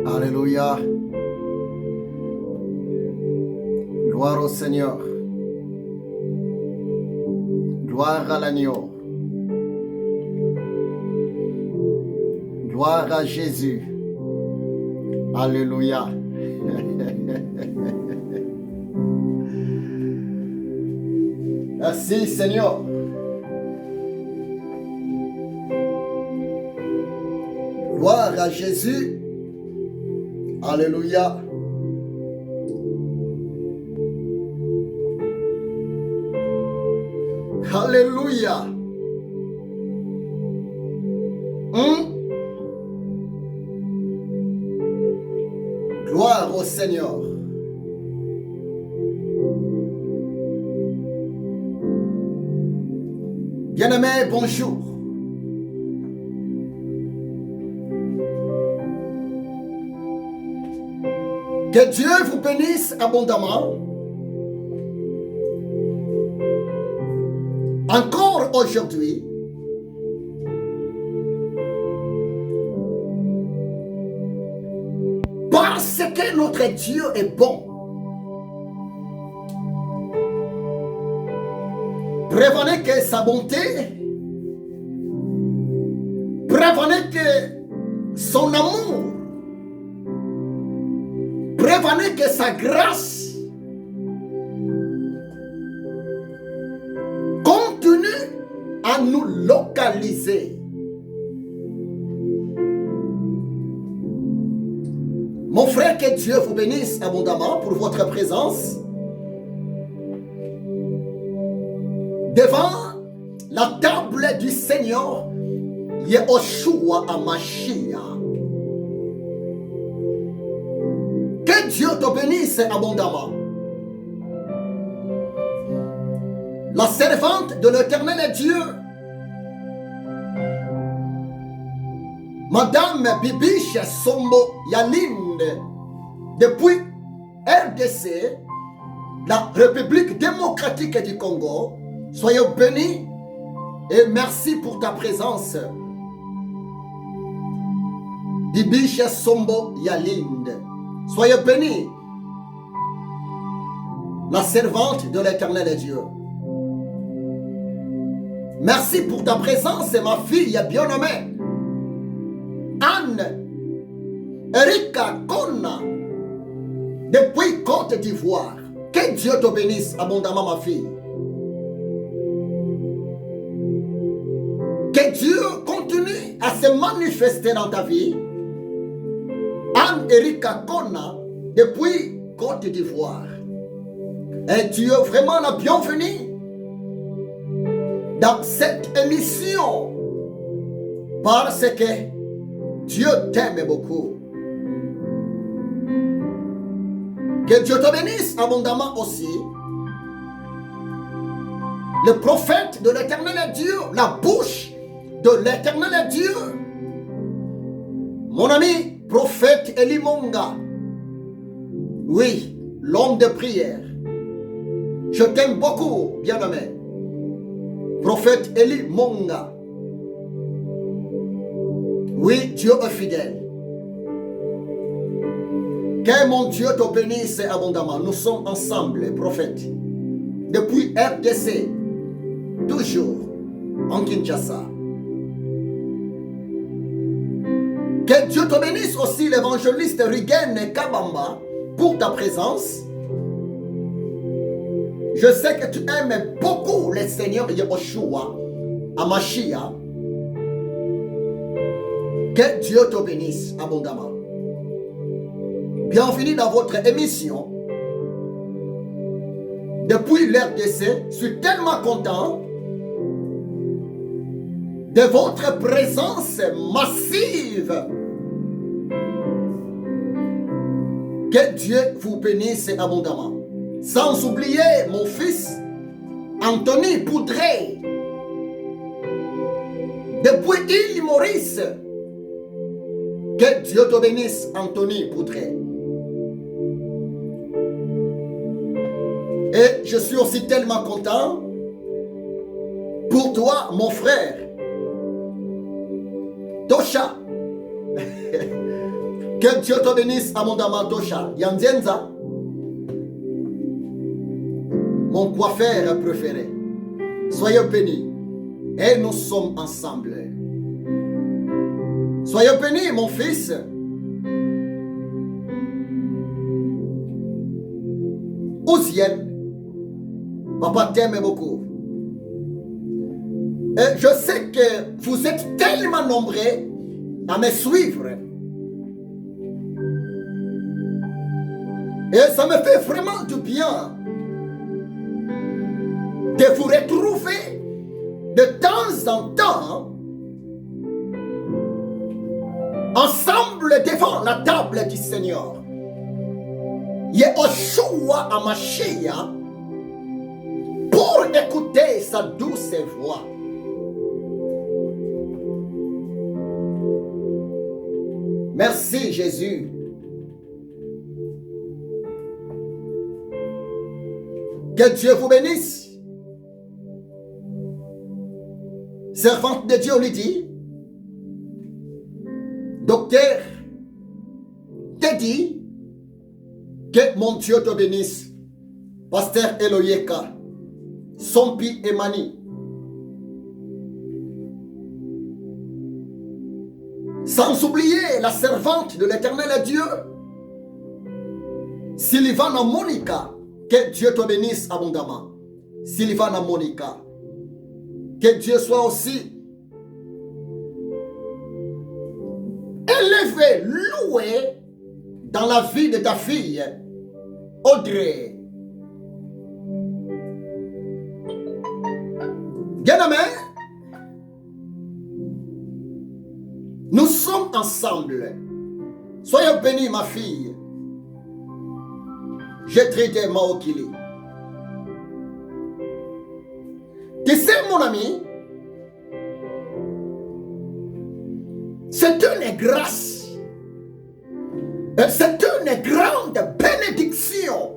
Alléluia. Gloire au Seigneur. Gloire à l'agneau. Gloire à Jésus. Alléluia. Merci Seigneur. Gloire à Jésus. Alléluia. Alléluia. Gloire au Seigneur. Bien-aimés, bonjour. Que Dieu vous bénisse abondamment. Encore aujourd'hui, parce que notre Dieu est bon. Prévenez que sa bonté, prévenez que son amour, prévenez que sa grâce continue à nous localiser. Mon frère, que Dieu vous bénisse abondamment pour votre présence devant la table du Seigneur Yehoshua HaMashiach. Que Dieu te bénisse abondamment. La servante de l'Éternel est Dieu, Madame Bibiche Sombo Yalinde, depuis RDC, la République démocratique du Congo. Soyez bénis et merci pour ta présence. Bibiche Sombo Yalinde. Soyez bénis. La servante de l'Éternel est Dieu. Merci pour ta présence, ma fille bien-aimée. Anne Erika Kona, depuis Côte d'Ivoire. Que Dieu te bénisse abondamment, ma fille. Que Dieu continue à se manifester dans ta vie. Anne Erika Kona, depuis Côte d'Ivoire. Et tu es vraiment la bienvenue dans cette émission parce que Dieu t'aime beaucoup. Que Dieu te bénisse abondamment aussi. Le prophète de l'Éternel est Dieu, la bouche de l'Éternel est Dieu. Mon ami, prophète Eli Monga. Oui, l'homme de prière. Je t'aime beaucoup, bien-aimé. Prophète Eli Monga. Oui, Dieu est fidèle. Que mon Dieu te bénisse abondamment. Nous sommes ensemble, prophète. Depuis RDC, toujours en Kinshasa. Que Dieu te bénisse aussi, l'évangéliste Rigen Kabamba, pour ta présence. Je sais que tu aimes beaucoup le Seigneur Yehoshua HaMashiach. Que Dieu te bénisse abondamment. Bienvenue dans votre émission. Depuis l'RDC, je suis tellement content de votre présence massive. Que Dieu vous bénisse abondamment. Sans oublier mon fils Anthony Poudré. Depuis Île Maurice. Que Dieu te bénisse, Anthony Poudré. Et je suis aussi tellement content pour toi, mon frère. Tosha. Que Dieu te bénisse abondamment, Tosha. Yandienza, mon coiffeur préféré. Soyez bénis. Et nous sommes ensemble. Soyez bénis, mon fils. Ouziel, papa t'aime beaucoup. Et je sais que vous êtes tellement nombreux à me suivre. Et ça me fait vraiment du bien de vous retrouver de temps en temps ensemble devant la table du Seigneur. Yehoshua Amashia pour écouter sa douce voix. Merci Jésus. Que Dieu vous bénisse. Servante de Dieu lui dit, docteur, te dit que mon Dieu te bénisse. Pasteur Eloyeka, Sompi Emani. Sans oublier la servante de l'Éternel Dieu, Sylvana Monica, que Dieu te bénisse abondamment. Sylvana Monica, que Dieu soit aussi élevé, loué dans la vie de ta fille, Audrey. Bien-aimé, nous sommes ensemble. Soyez bénis, ma fille. J'ai traité Maokili. Tu sais, mon ami, c'est une grâce. C'est une grande bénédiction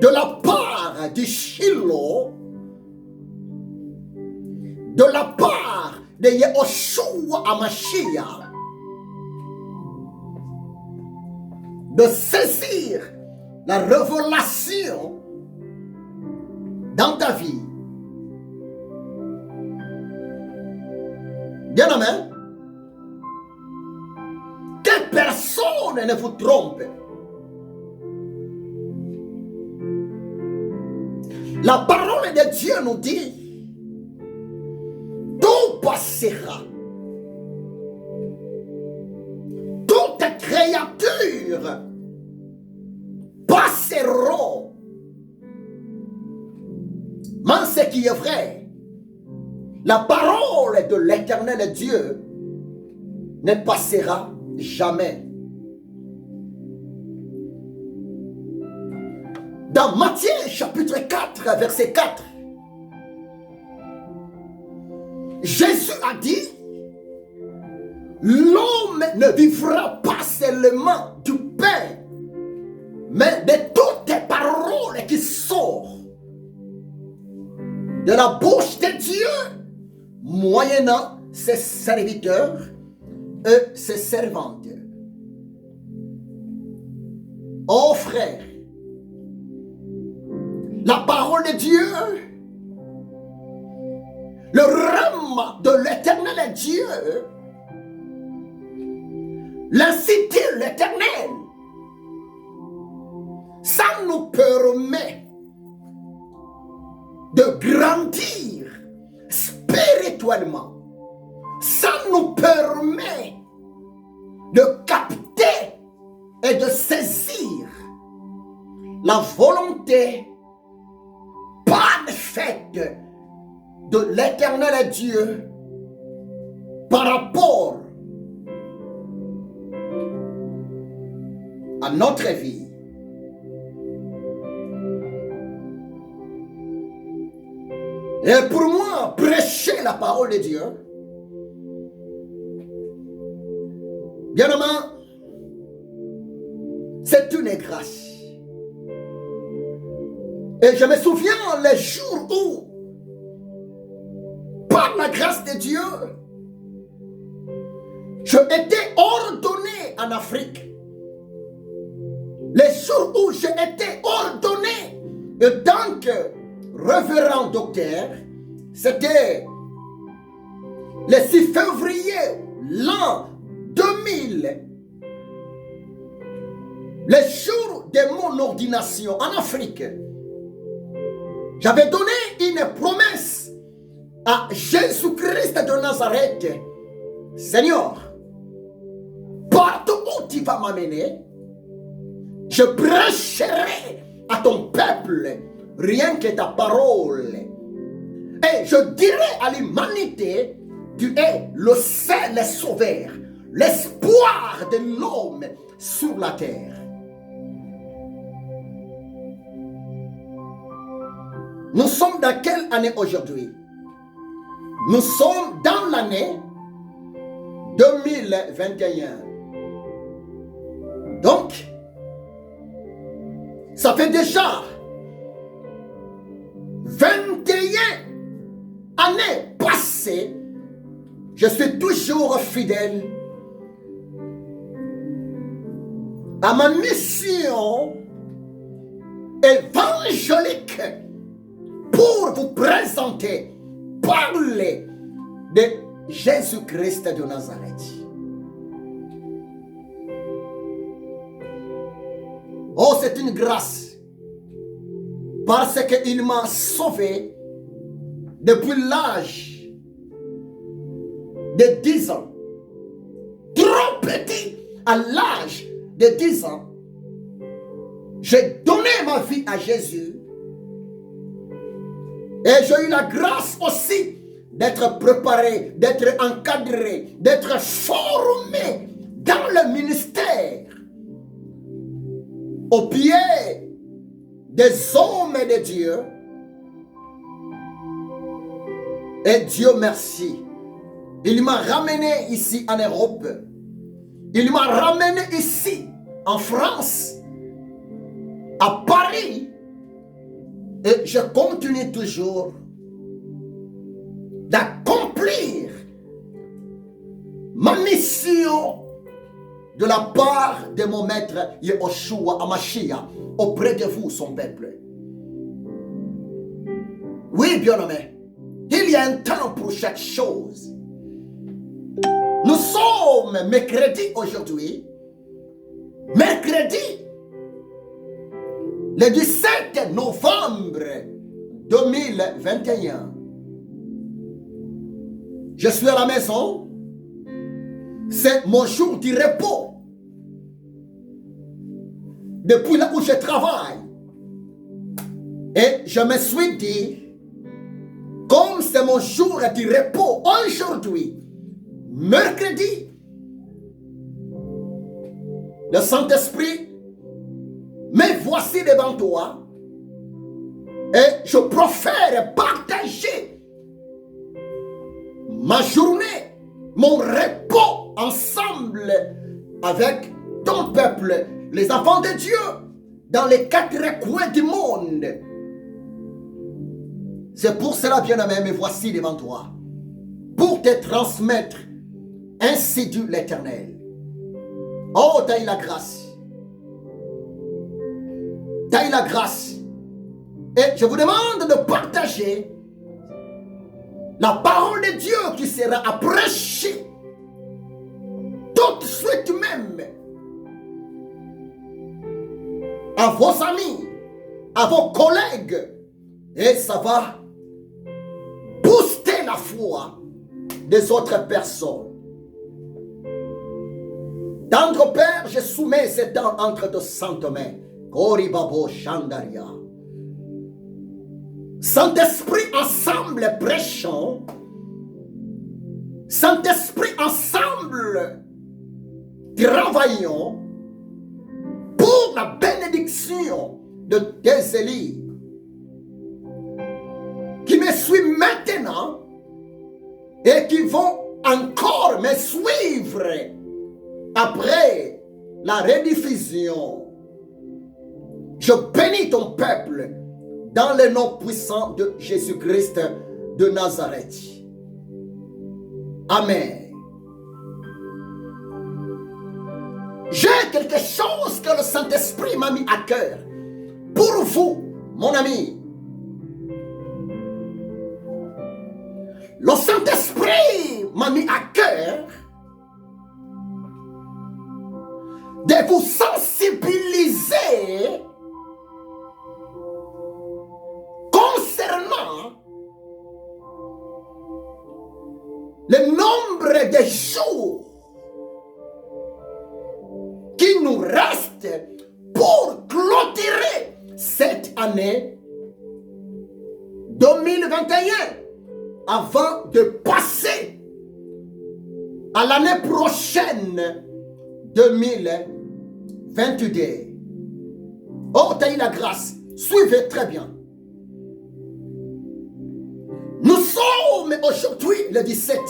de la part de Shiloh, de la part de Yehoshua Amashia, de saisir la révélation dans ta vie. Bien-aimé, que personne ne vous trompe. La parole de Dieu nous dit, tout passera. Toute créature passeront. Mais ce qui est vrai, la parole de l'Éternel Dieu ne passera jamais. Dans Matthieu chapitre 4, verset 4, Jésus a dit, l'homme ne vivra pas seulement du pain, mais de toutes les paroles qui sortent de la bouche de Dieu, moyennant ses serviteurs et ses servantes. Oh frère, la parole de Dieu, le règne de l'Éternel Dieu, l'incité l'Éternel, ça nous permet de grandir spirituellement. Ça nous permet de capter et de saisir la volonté parfaite de l'Éternel Dieu par rapport à notre vie. Et pour moi, prêcher la parole de Dieu, bien aimé, c'est une grâce. Et je me souviens les jours où, par la grâce de Dieu, je étais ordonné en Afrique, les jours où j'ai été ordonné en tant que révérend docteur, c'était le 6 février l'an 2000, le jour de mon ordination en Afrique. J'avais donné une promesse à Jésus-Christ de Nazareth. Seigneur, partout où tu vas m'amener, je prêcherai à ton peuple rien que ta parole. Et je dirai à l'humanité, tu es le seul sauveur, l'espoir de l'homme sur la terre. Nous sommes dans quelle année aujourd'hui? Nous sommes dans l'année 2021. Donc, ça fait déjà 21 années passées. Je suis toujours fidèle à ma mission évangélique pour vous présenter, parler de Jésus-Christ de Nazareth. Oh, c'est une grâce, parce qu'il m'a sauvé depuis l'âge de 10 ans. Trop petit, à l'âge de 10 ans, j'ai donné ma vie à Jésus. Et j'ai eu la grâce aussi d'être préparé, d'être encadré, d'être formé dans le ministère, au pied des hommes et de Dieu. Et Dieu merci, il m'a ramené ici en Europe, il m'a ramené ici en France, à Paris, et je continue toujours d'accomplir ma mission de la part de mon maître Yehoshua Hamashiach auprès de vous, son peuple. Oui, bien-aimé, il y a un temps pour chaque chose. Nous sommes mercredi aujourd'hui, mercredi le 17 novembre 2021. Je suis à la maison. C'est mon jour du repos. Depuis là où je travaille. Et je me suis dit, comme c'est mon jour du repos aujourd'hui, mercredi, le Saint-Esprit, me voici devant toi et je préfère partager ma journée, mon repos ensemble avec ton peuple, les enfants de Dieu, dans les 4 coins du monde. C'est pour cela, bien-aimé, me voici devant toi, pour te transmettre, ainsi dit l'Éternel. Oh, t'as eu la grâce. T'as eu la grâce. Et je vous demande de partager la parole de Dieu qui sera prêchée tout de suite même à vos amis, à vos collègues. Et ça va booster la foi des autres personnes. Tendre Père, je soumets ce temps entre de saintes mains. Koribabo Shandaria. Saint-Esprit, ensemble prêchons. Saint-Esprit, ensemble travaillons pour la bénédiction de tes élus qui me suivent maintenant et qui vont encore me suivre après la rediffusion. Je bénis ton peuple dans le nom puissant de Jésus-Christ de Nazareth. Amen. j'ai quelque chose que le Saint-Esprit m'a mis à cœur. Pour vous, mon ami. Le Saint-Esprit m'a mis à cœur de vous sensibiliser concernant le nombre de jours qui nous restent pour clôturer cette année 2021 avant de passer à l'année prochaine 2022. Oh, t'as eu la grâce. Suivez très bien. Nous sommes aujourd'hui le 17.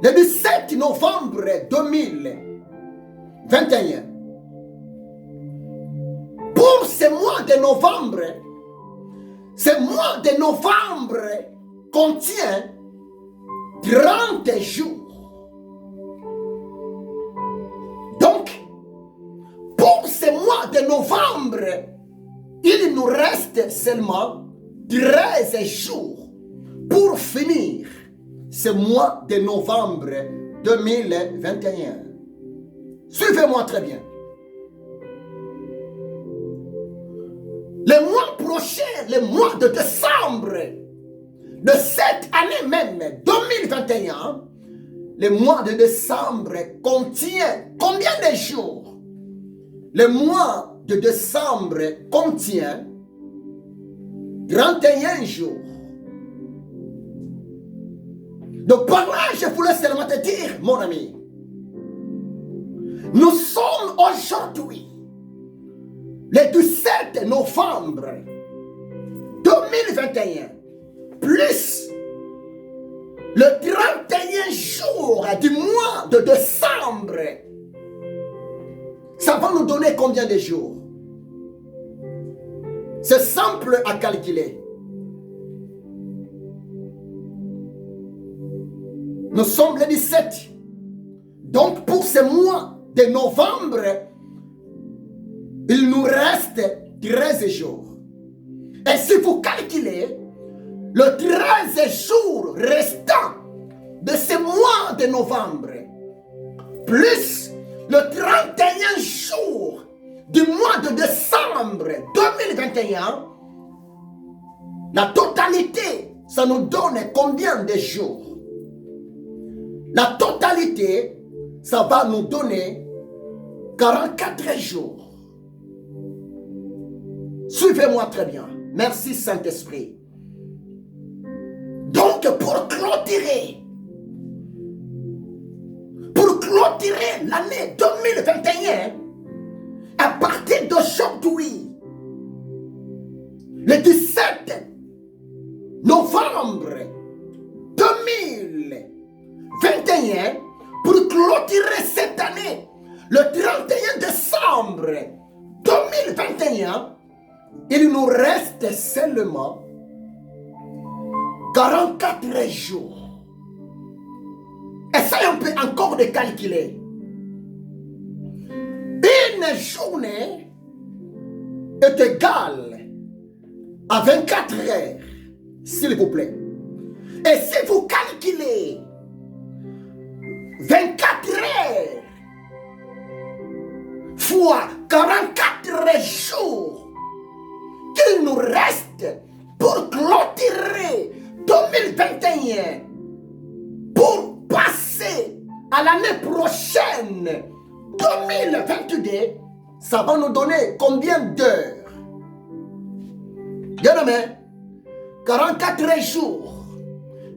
Le 17 novembre 2021. Pour ce mois de novembre, ce mois de novembre contient 30 jours. Donc, pour ce mois de novembre, il nous reste seulement 13 jours pour finir ce mois de novembre 2021. Suivez-moi très bien. Le mois prochain, le mois de décembre de cette année même, 2021, le mois de décembre contient combien de jours? Le mois de décembre contient 31 jours. Donc par là, je voulais seulement te dire, mon ami, nous sommes aujourd'hui le 17 novembre 2021, plus le 31 jours du mois de décembre. Ça va nous donner combien de jours? C'est simple à calculer. Nous sommes le 17. Donc pour ce mois de novembre, il nous reste 13 jours. Et si vous calculez le 13 jours restant de ce mois de novembre, plus le 31 jours du mois de décembre 2021, la totalité, ça nous donne combien de jours? La totalité, ça va nous donner 44 jours. Suivez-moi très bien. Merci Saint-Esprit. Donc pour clôturer l'année 2021, à partir d'aujourd'hui, le 17 novembre 2021, pour clôturer cette année, le 31 décembre 2021, il nous reste seulement 44 jours. Essayez un peu encore de calculer. Une journée est égale à 24 heures, s'il vous plaît. Et si vous calculez 24 heures fois 44 jours qu'il nous reste pour clôturer 2021, pour passer à l'année prochaine 2022, ça va nous donner combien d'heures? Bien aimé, 44 jours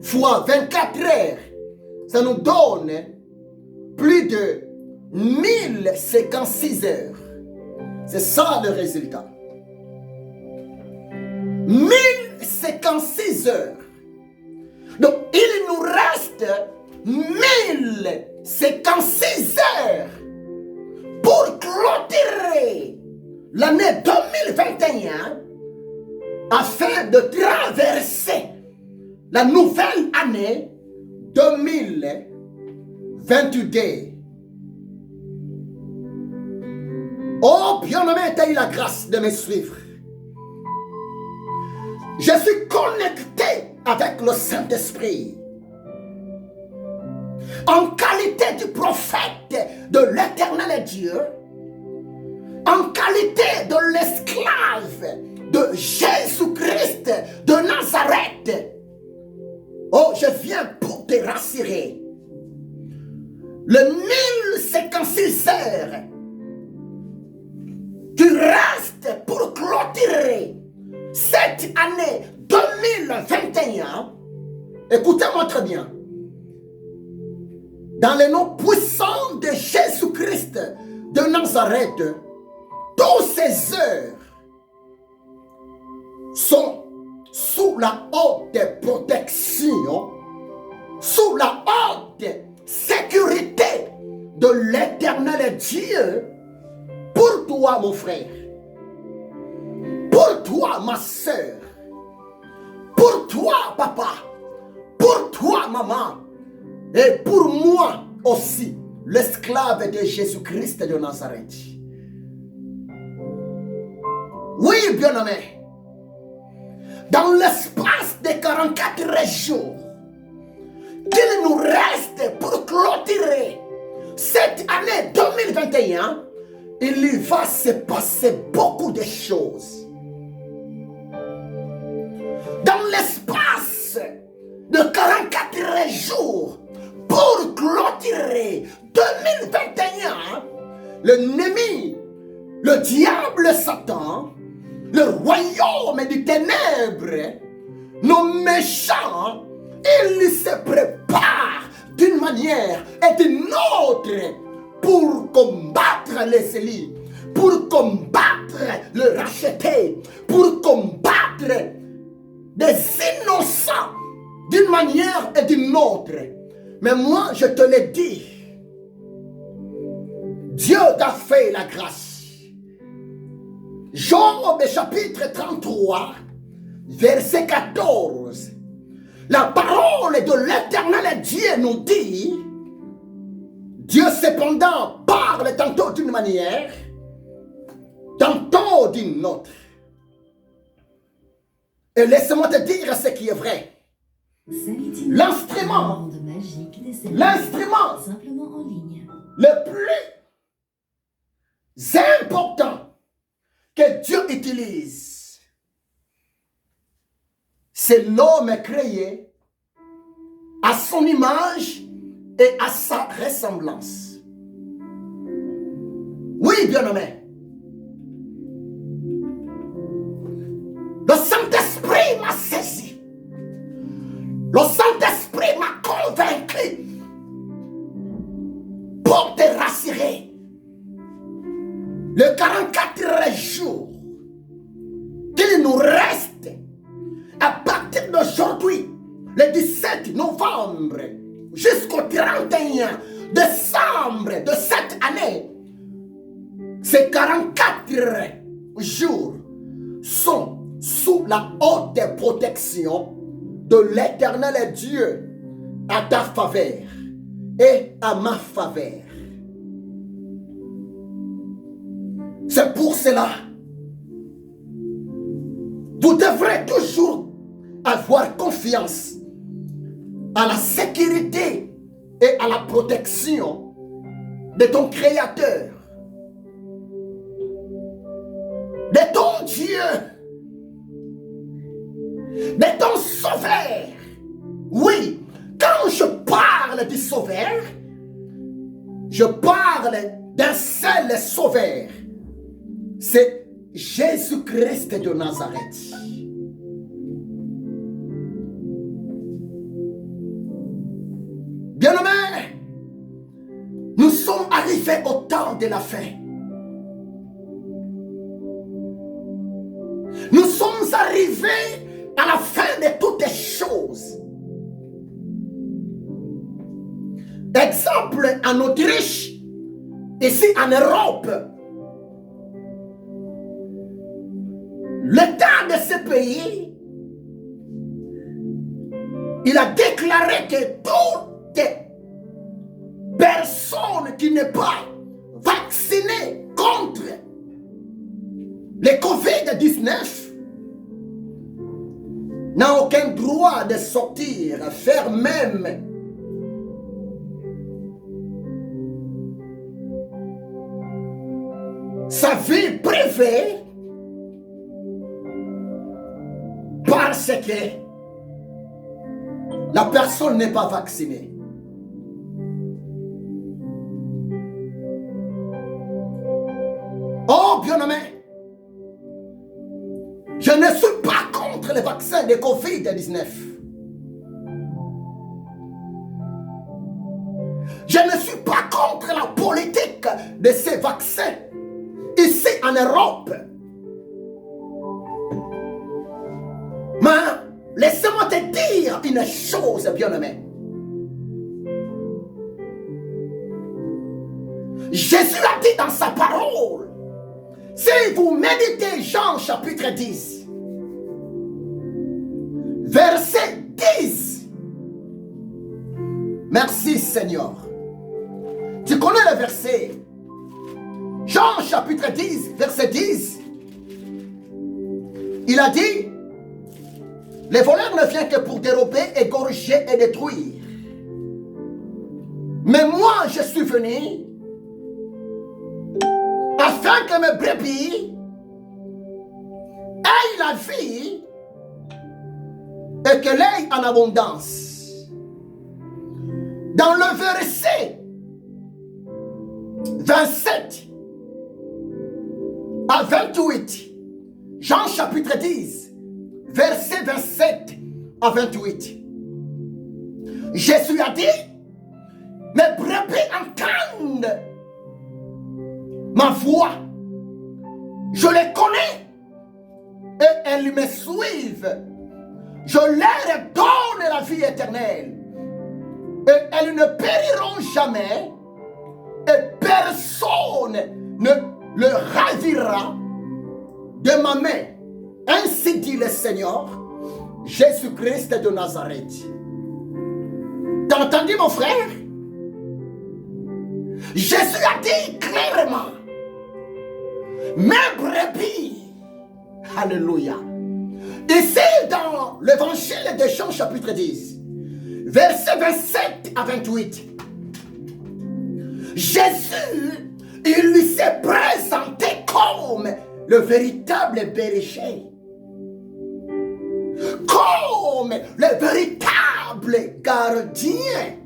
fois 24 heures, ça nous donne plus de 1056 heures. C'est ça le résultat. 1056 heures. Donc il nous reste 1056 heures pour clôturer l'année 2021 afin de traverser la nouvelle année 2022. 22. Oh, bien-aimé, tu as eu la grâce de me suivre. Je suis connecté avec le Saint-Esprit. En qualité du prophète de l'Éternel Dieu, en qualité de l'esclave de Jésus-Christ de Nazareth. Oh, je viens pour te rassurer. Le 1056 heures qui reste pour clôturer cette année 2021, écoutez-moi très bien. Dans le nom puissant de Jésus-Christ de Nazareth, toutes ces heures sont sous la haute protection, sous la haute sécurité de l'Éternel Dieu pour toi, mon frère, pour toi, ma soeur, pour toi, papa, pour toi, maman, et pour moi aussi, l'esclave de Jésus-Christ de Nazareth. Oui, bien-aimé, dans l'espace de 44 jours qu'il nous reste pour clôturer cette année 2021, il y va se passer beaucoup de choses. Dans l'espace de 44 jours pour clôturer 2021, l'ennemi, le diable Satan, le royaume des ténèbres, nos méchants, ils se préparent d'une manière et d'une autre pour combattre les élus, pour combattre le racheté, pour combattre des innocents d'une manière et d'une autre. Mais moi, je te l'ai dit, Dieu t'a fait la grâce. Job chapitre 33, verset 14. La parole de l'Éternel Dieu nous dit, Dieu cependant parle tantôt d'une manière, tantôt d'une autre. Et laisse-moi te dire ce qui est vrai. L'instrument le plus important que Dieu utilise, c'est l'homme créé à son image et à sa ressemblance. Oui, bien-aimé. Le Saint-Esprit m'a saisi. Le Saint-Esprit m'a convaincu pour te rassurer. Le 44 jours qu'il nous reste à partir d'aujourd'hui, le 17 novembre, jusqu'au 31 décembre de cette année, ces 44 jours sont sous la haute protection de l'Éternel Dieu à ta faveur et à ma faveur. C'est pour cela, vous devrez toujours avoir confiance à la sécurité et à la protection de ton Créateur, de ton Dieu, de ton Sauveur. Oui, quand je parle du Sauveur, je parle d'un seul Sauveur. C'est Jésus-Christ de Nazareth. Bien-aimés, nous sommes arrivés au temps de la fin. Nous sommes arrivés à la fin de toutes les choses. Exemple, en Autriche, ici en Europe, l'État de ce pays, il a déclaré que toute personne qui n'est pas vaccinée contre le COVID-19 n'a aucun droit de sortir, faire même sa vie privée parce que la personne n'est pas vaccinée. Oh, bien-aimé, je ne suis pas contre les vaccins de COVID-19. Je ne suis pas contre la politique de ces vaccins ici en Europe. Mais laissez-moi te dire une chose, bien-aimé. Jésus a dit dans sa parole, si vous méditez Jean chapitre 10, verset 10. Merci Seigneur. Tu connais le verset. Jean chapitre 10, verset 10. Il a dit, le voleur ne vient que pour dérober, égorger et détruire. Mais moi je suis venu afin que mes brebis aient la vie et que l'aient en abondance. Dans le verset 27 à 28, Jean chapitre 10, verset 27 à 28, Jésus a dit, mes brebis entendent ma voix, je les connais et elles me suivent. Je leur donne la vie éternelle et elles ne périront jamais et personne ne le ravira de ma main. Ainsi dit le Seigneur, Jésus-Christ de Nazareth. T'as entendu mon frère? Jésus a dit clairement, mes brebis, alléluia. Ici dans l'évangile de Jean chapitre 10, verset 27 à 28, Jésus, il lui s'est présenté comme le véritable berger, comme le véritable gardien.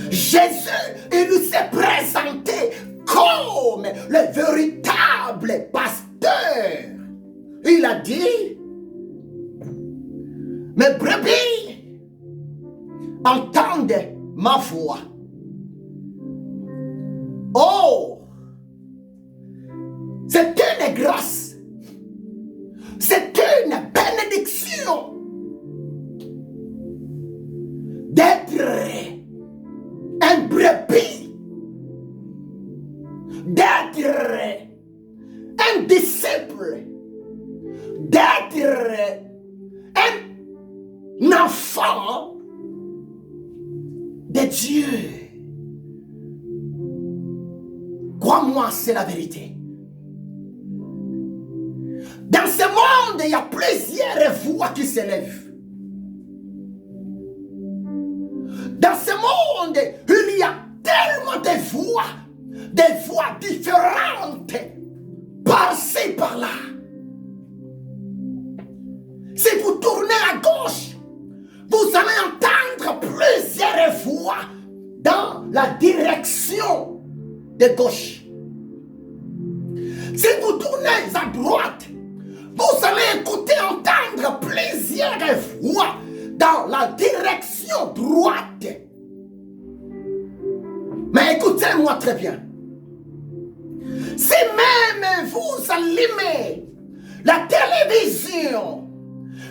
Jésus, il lui s'est présenté comme le véritable pasteur. Il a dit, mes brebis entendent ma voix. Oh, c'est une grâce, c'est une bénédiction d'être un brebis, d'être un disciple, d'être un enfant de Dieu. Crois-moi, c'est la vérité. Dans ce monde, il y a plusieurs voix qui s'élèvent. Dans ce monde, il y a tellement de voix différentes, par-ci, par-là. Si vous tournez à gauche, vous allez entendre plusieurs voix dans la direction de gauche. Si vous tournez à droite, vous allez entendre plusieurs voix dans la direction droite. Mais écoutez-moi très bien. Si même vous allumez la télévision,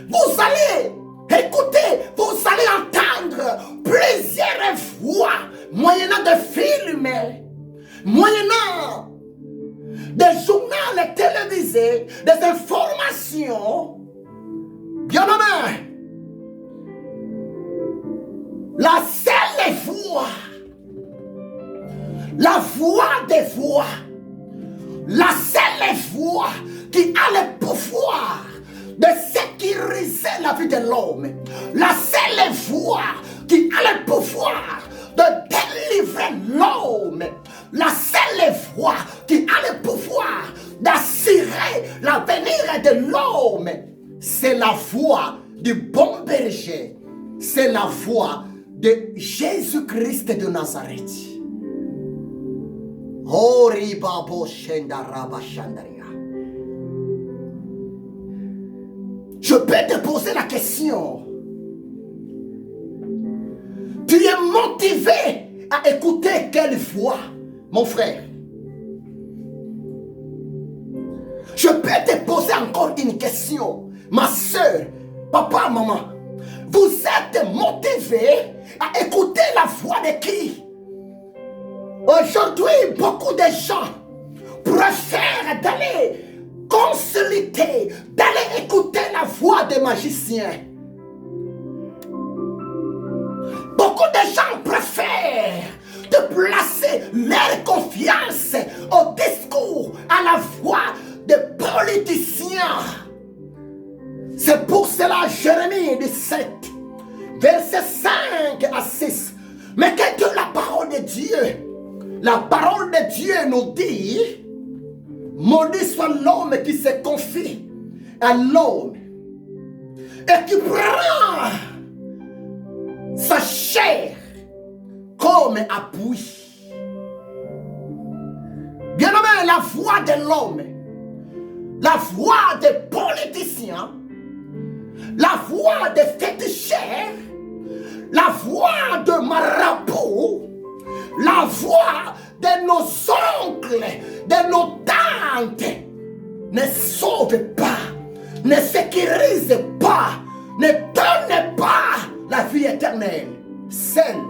vous allez écouter, vous allez entendre plusieurs voix, moyennant des films, moyennant des journaux télévisés, des informations. Bien aimé, la seule voix La voix des voix. La seule voix qui a le pouvoir de sécuriser la vie de l'homme. La seule voix qui a le pouvoir de délivrer l'homme. La seule voix qui a le pouvoir d'assurer l'avenir de l'homme. C'est la voix du bon berger. C'est la voix de Jésus-Christ de Nazareth. Oh, ribabo shendaraba shandaria. Je peux te poser la question. Tu es motivé à écouter quelle voix, mon frère? Je peux te poser encore une question. Ma soeur, papa, maman, vous êtes motivé à écouter la voix de qui? Aujourd'hui, beaucoup de gens préfèrent d'aller consulter, d'aller écouter la voix des magiciens. Beaucoup de gens préfèrent de placer leur confiance au discours, à la voix des politiciens. C'est pour cela, Jérémie 17, versets 5 à 6. Mais que la parole de Dieu, la parole de Dieu nous dit, maudit soit l'homme qui se confie à l'homme et qui prend sa chair comme appui. Bien-aimé, la voix de l'homme, la voix des politiciens, la voix des féticheurs, la voix de marabouts, la voix de nos oncles, de nos tantes, ne sauve pas, ne sécurise pas, ne donne pas la vie éternelle. Seule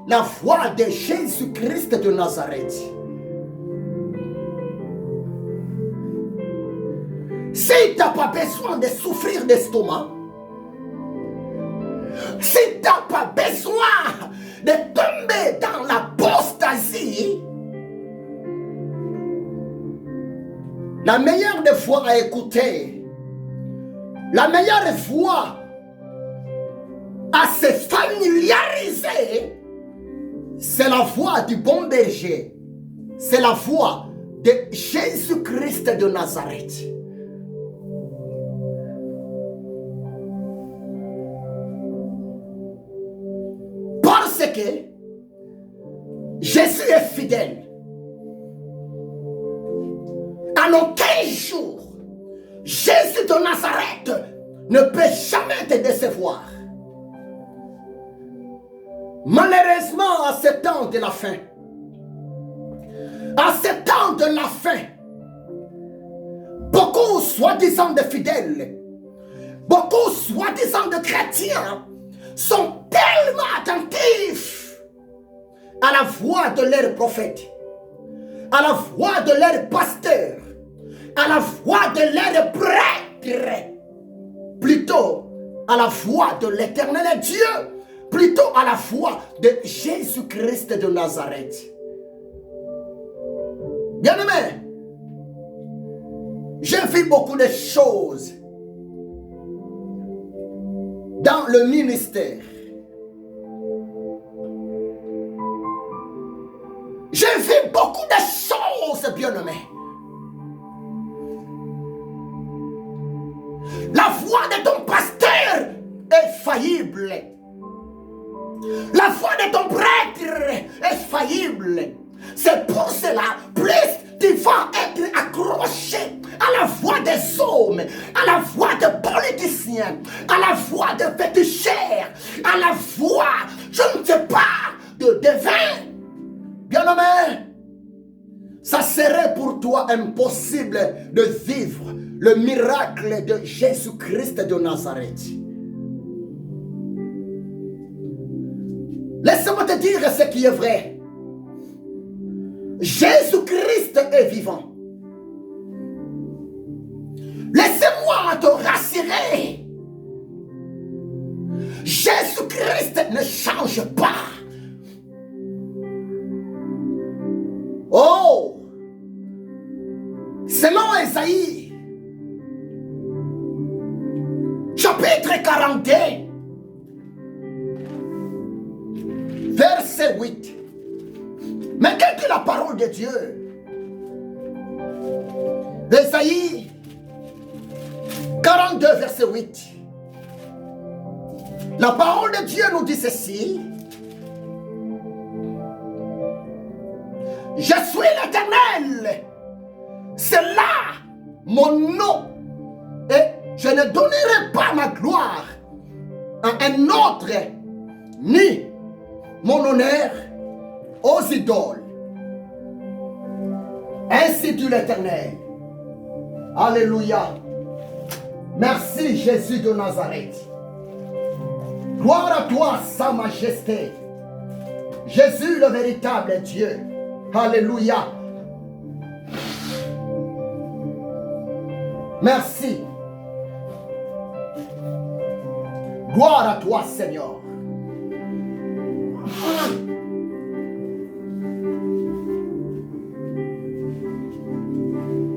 la voix de Jésus-Christ de Nazareth. Si tu n'as pas besoin de souffrir d'estomac, si tu n'as pas besoin de tomber dans l'apostasie, la meilleure des voix à écouter, la meilleure voix à se familiariser, c'est la voix du bon berger. C'est la voix de Jésus-Christ de Nazareth. Parce que Jésus est fidèle. En aucun jour, Jésus de Nazareth ne peut jamais te décevoir. Malheureusement, à ce temps de la fin, à ce temps de la fin, beaucoup soi-disant de fidèles, beaucoup soi-disant de chrétiens sont tellement attentifs à la voix de leur prophète, à la voix de leur pasteur, à la voix de leur prêtre, plutôt à la voix de l'éternel Dieu, plutôt à la voix de Jésus-Christ de Nazareth. Bien-aimé, j'ai vu beaucoup de choses dans le ministère. J'ai vu beaucoup de choses, bien-aimé. La voix de ton pasteur est faillible. La foi de ton prêtre est faillible. C'est pour cela, plus tu vas être accroché à la voix des hommes, à la voix des politiciens, à la voix des féticheurs, à la voix, je ne sais pas, de devins. Bien-aimé, ça serait pour toi impossible de vivre le miracle de Jésus-Christ de Nazareth. Laisse-moi te dire ce qui est vrai. Jésus-Christ est vivant. Laissez-moi te rassurer. Jésus-Christ ne change pas. Ésaïe, chapitre 42, verset 8. Mais quelle est la parole de Dieu? Ésaïe 42, verset 8. La parole de Dieu nous dit ceci. Je suis l'Éternel. C'est là mon nom. Et je ne donnerai pas ma gloire à un autre, ni mon honneur aux idoles. Ainsi dit l'Éternel. Alléluia. Merci Jésus de Nazareth. Gloire à toi, Sa Majesté. Jésus le véritable Dieu. Alléluia. Merci. Gloire à toi, Seigneur.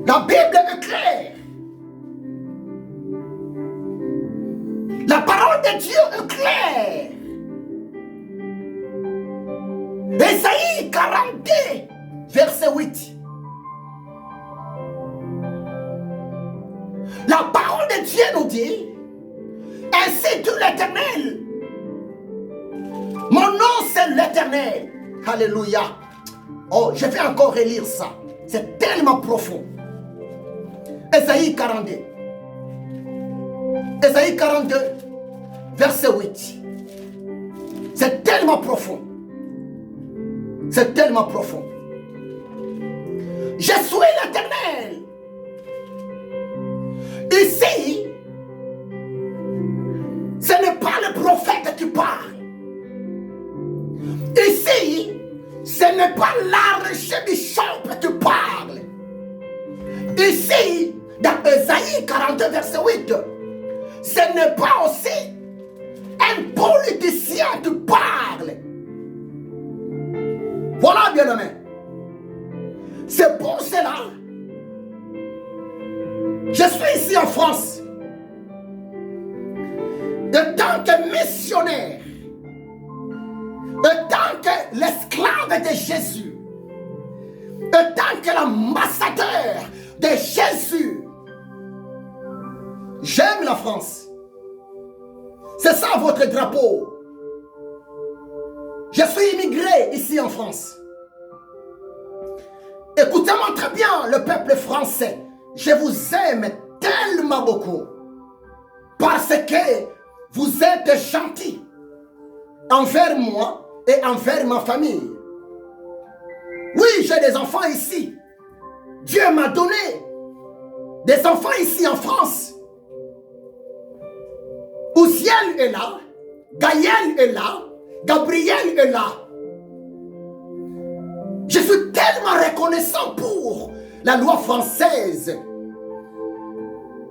La Bible est claire. La parole de Dieu est claire. Ésaïe 42, verset 8. La parole de Dieu nous dit, ainsi dit l'Éternel. Mon nom c'est l'Éternel. Alléluia. Oh, je vais encore relire ça. C'est tellement profond. Ésaïe 42. Ésaïe 42, verset 8. C'est tellement profond. C'est tellement profond. Je suis l'Éternel. Ici, ce n'est pas le prophète qui parle. Ici, ce n'est pas l'archbishop qui parle. Ici, dans Ésaïe 42, verset 8, ce n'est pas aussi un politicien qui parle. Voilà, bien-aimé. C'est pour cela, je suis ici en France, en tant que missionnaire, en tant que l'esclave de Jésus, en tant que l'ambassadeur de Jésus. J'aime la France. C'est ça votre drapeau. Je suis immigré ici en France. Écoutez-moi très bien, le peuple français. Je vous aime tellement beaucoup. Parce que vous êtes gentils envers moi et envers ma famille. Oui, j'ai des enfants ici. Dieu m'a donné des enfants ici en France. Ouziel est là, Gaël est là, Gabriel est là. Je suis tellement reconnaissant pour la loi française.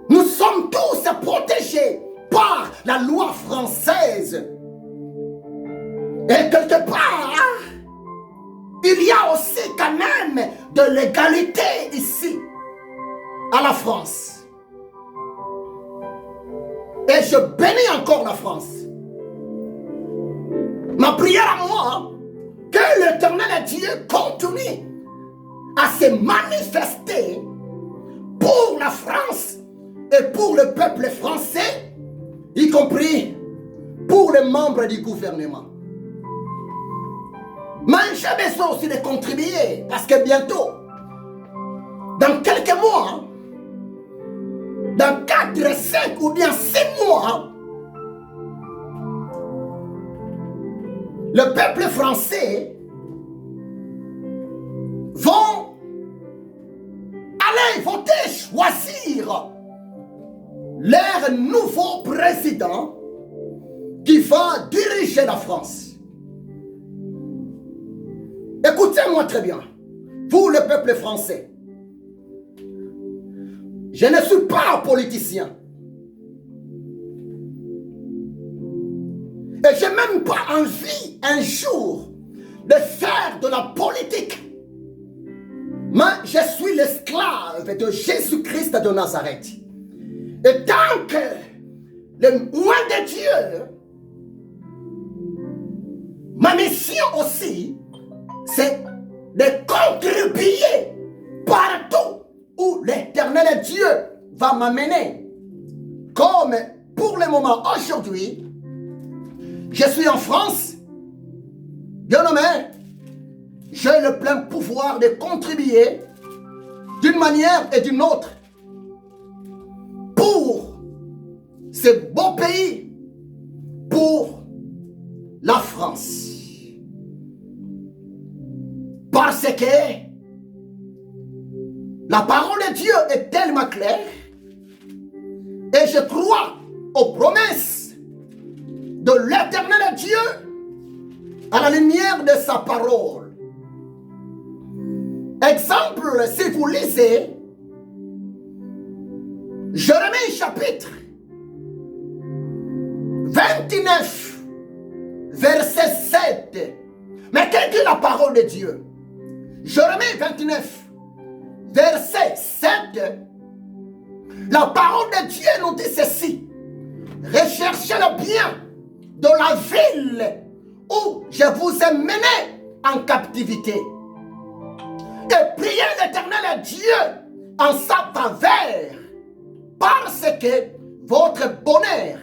Nous sommes tous protégés par la loi française. Et quelque part, il y a aussi quand même de l'égalité ici, à la France. Et je bénis encore la France. Ma prière à moi, que l'Éternel Dieu continue à se manifester pour la France et pour le peuple français, y compris pour les membres du gouvernement. Mais j'ai besoin aussi de contribuer parce que bientôt, dans quelques mois, dans 4, 5 ou bien 6 mois, le peuple français vont aller voter, choisir leur nouveau président qui va diriger la France. Écoutez-moi très bien, vous le peuple français. Je ne suis pas un politicien. Et je n'ai même pas envie un jour de faire de la politique. Mais je suis suis l'esclave de Jésus-Christ de Nazareth. Et tant que le moi de Dieu, ma mission aussi, c'est de contribuer partout où l'Éternel Dieu va m'amener. Comme pour le moment aujourd'hui, je suis en France, bien nommé, j'ai le plein pouvoir de contribuer d'une manière et d'une autre pour ce beau pays, pour la France. Parce que la parole de Dieu est tellement claire et je crois aux promesses de l'Éternel Dieu à la lumière de sa parole. Exemple, si vous lisez Jérémie chapitre 29, verset 7. Mais quelle est la parole de Dieu? Jérémie 29, verset 7. La parole de Dieu nous dit ceci. Recherchez le bien de la ville où je vous ai mené en captivité. Et priez l'Éternel Dieu en sa faveur, parce que votre bonheur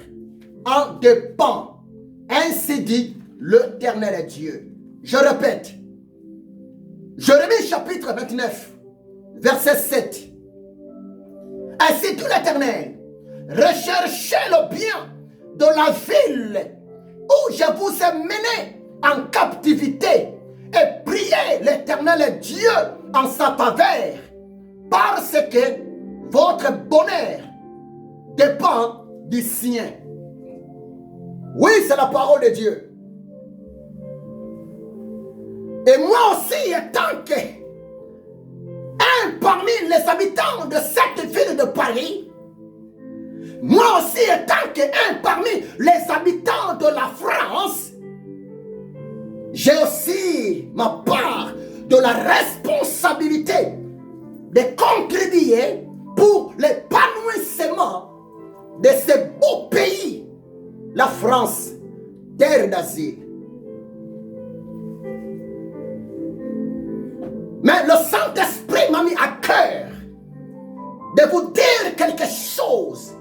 en dépend. Ainsi dit l'Éternel Dieu. Je répète, Jérémie chapitre 29, verset 7. Ainsi dit l'Éternel, recherchez le bien de la ville où je vous ai mené en captivité et priez l'Éternel Dieu en sa faveur, parce que votre bonheur dépend du sien. Oui, c'est la parole de Dieu. Et moi aussi, étant que un parmi les habitants de cette ville de Paris, moi aussi étant que un parmi les habitants de la France, j'ai aussi ma part de la responsabilité de contribuer pour l'épanouissement de ce beau pays, la France, terre d'asile. Mais le Saint-Esprit m'a mis à cœur de vous dire quelque chose.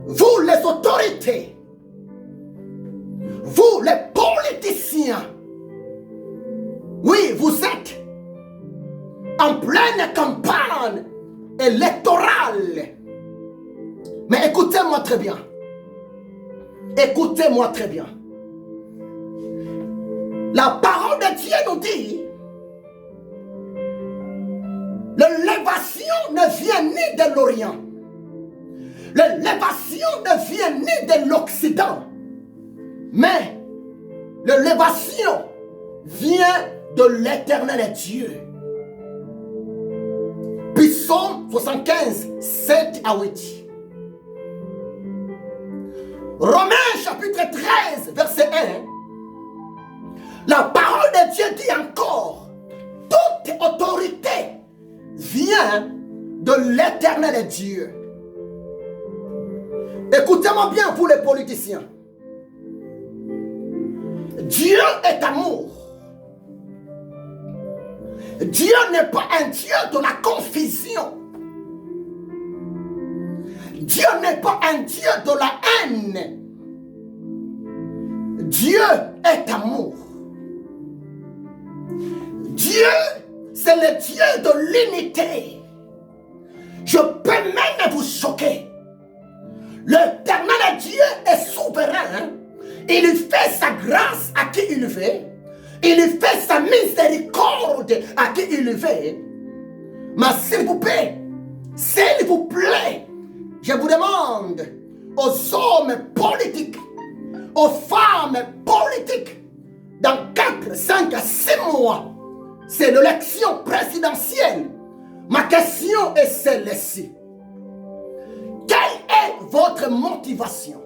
Vous les autorités, vous les politiciens, oui, vous êtes en pleine campagne électorale. Mais écoutez-moi très bien. Écoutez-moi très bien. La parole de Dieu nous dit, l'élévation ne vient ni de l'Orient. L'élévation ne vient ni de l'Occident. Mais l'élévation vient de l'Éternel Dieu. Psaume 75, 7 à 8. Romains chapitre 13, verset 1. La parole de Dieu dit encore, toute autorité vient de l'Éternel Dieu. Écoutez-moi bien, vous les politiciens. Dieu est amour. Dieu n'est pas un Dieu de la confusion. Dieu n'est pas un Dieu de la haine. Dieu est amour. Dieu, c'est le Dieu de l'unité. Je peux même vous choquer. L'Éternel Dieu est souverain. Il fait sa grâce à qui il veut. Il fait sa miséricorde à qui il veut. Mais s'il vous plaît, je vous demande aux hommes politiques, aux femmes politiques, dans 4, 5, 6 mois, c'est l'élection présidentielle. Ma question est celle-ci. Quelle est votre motivation?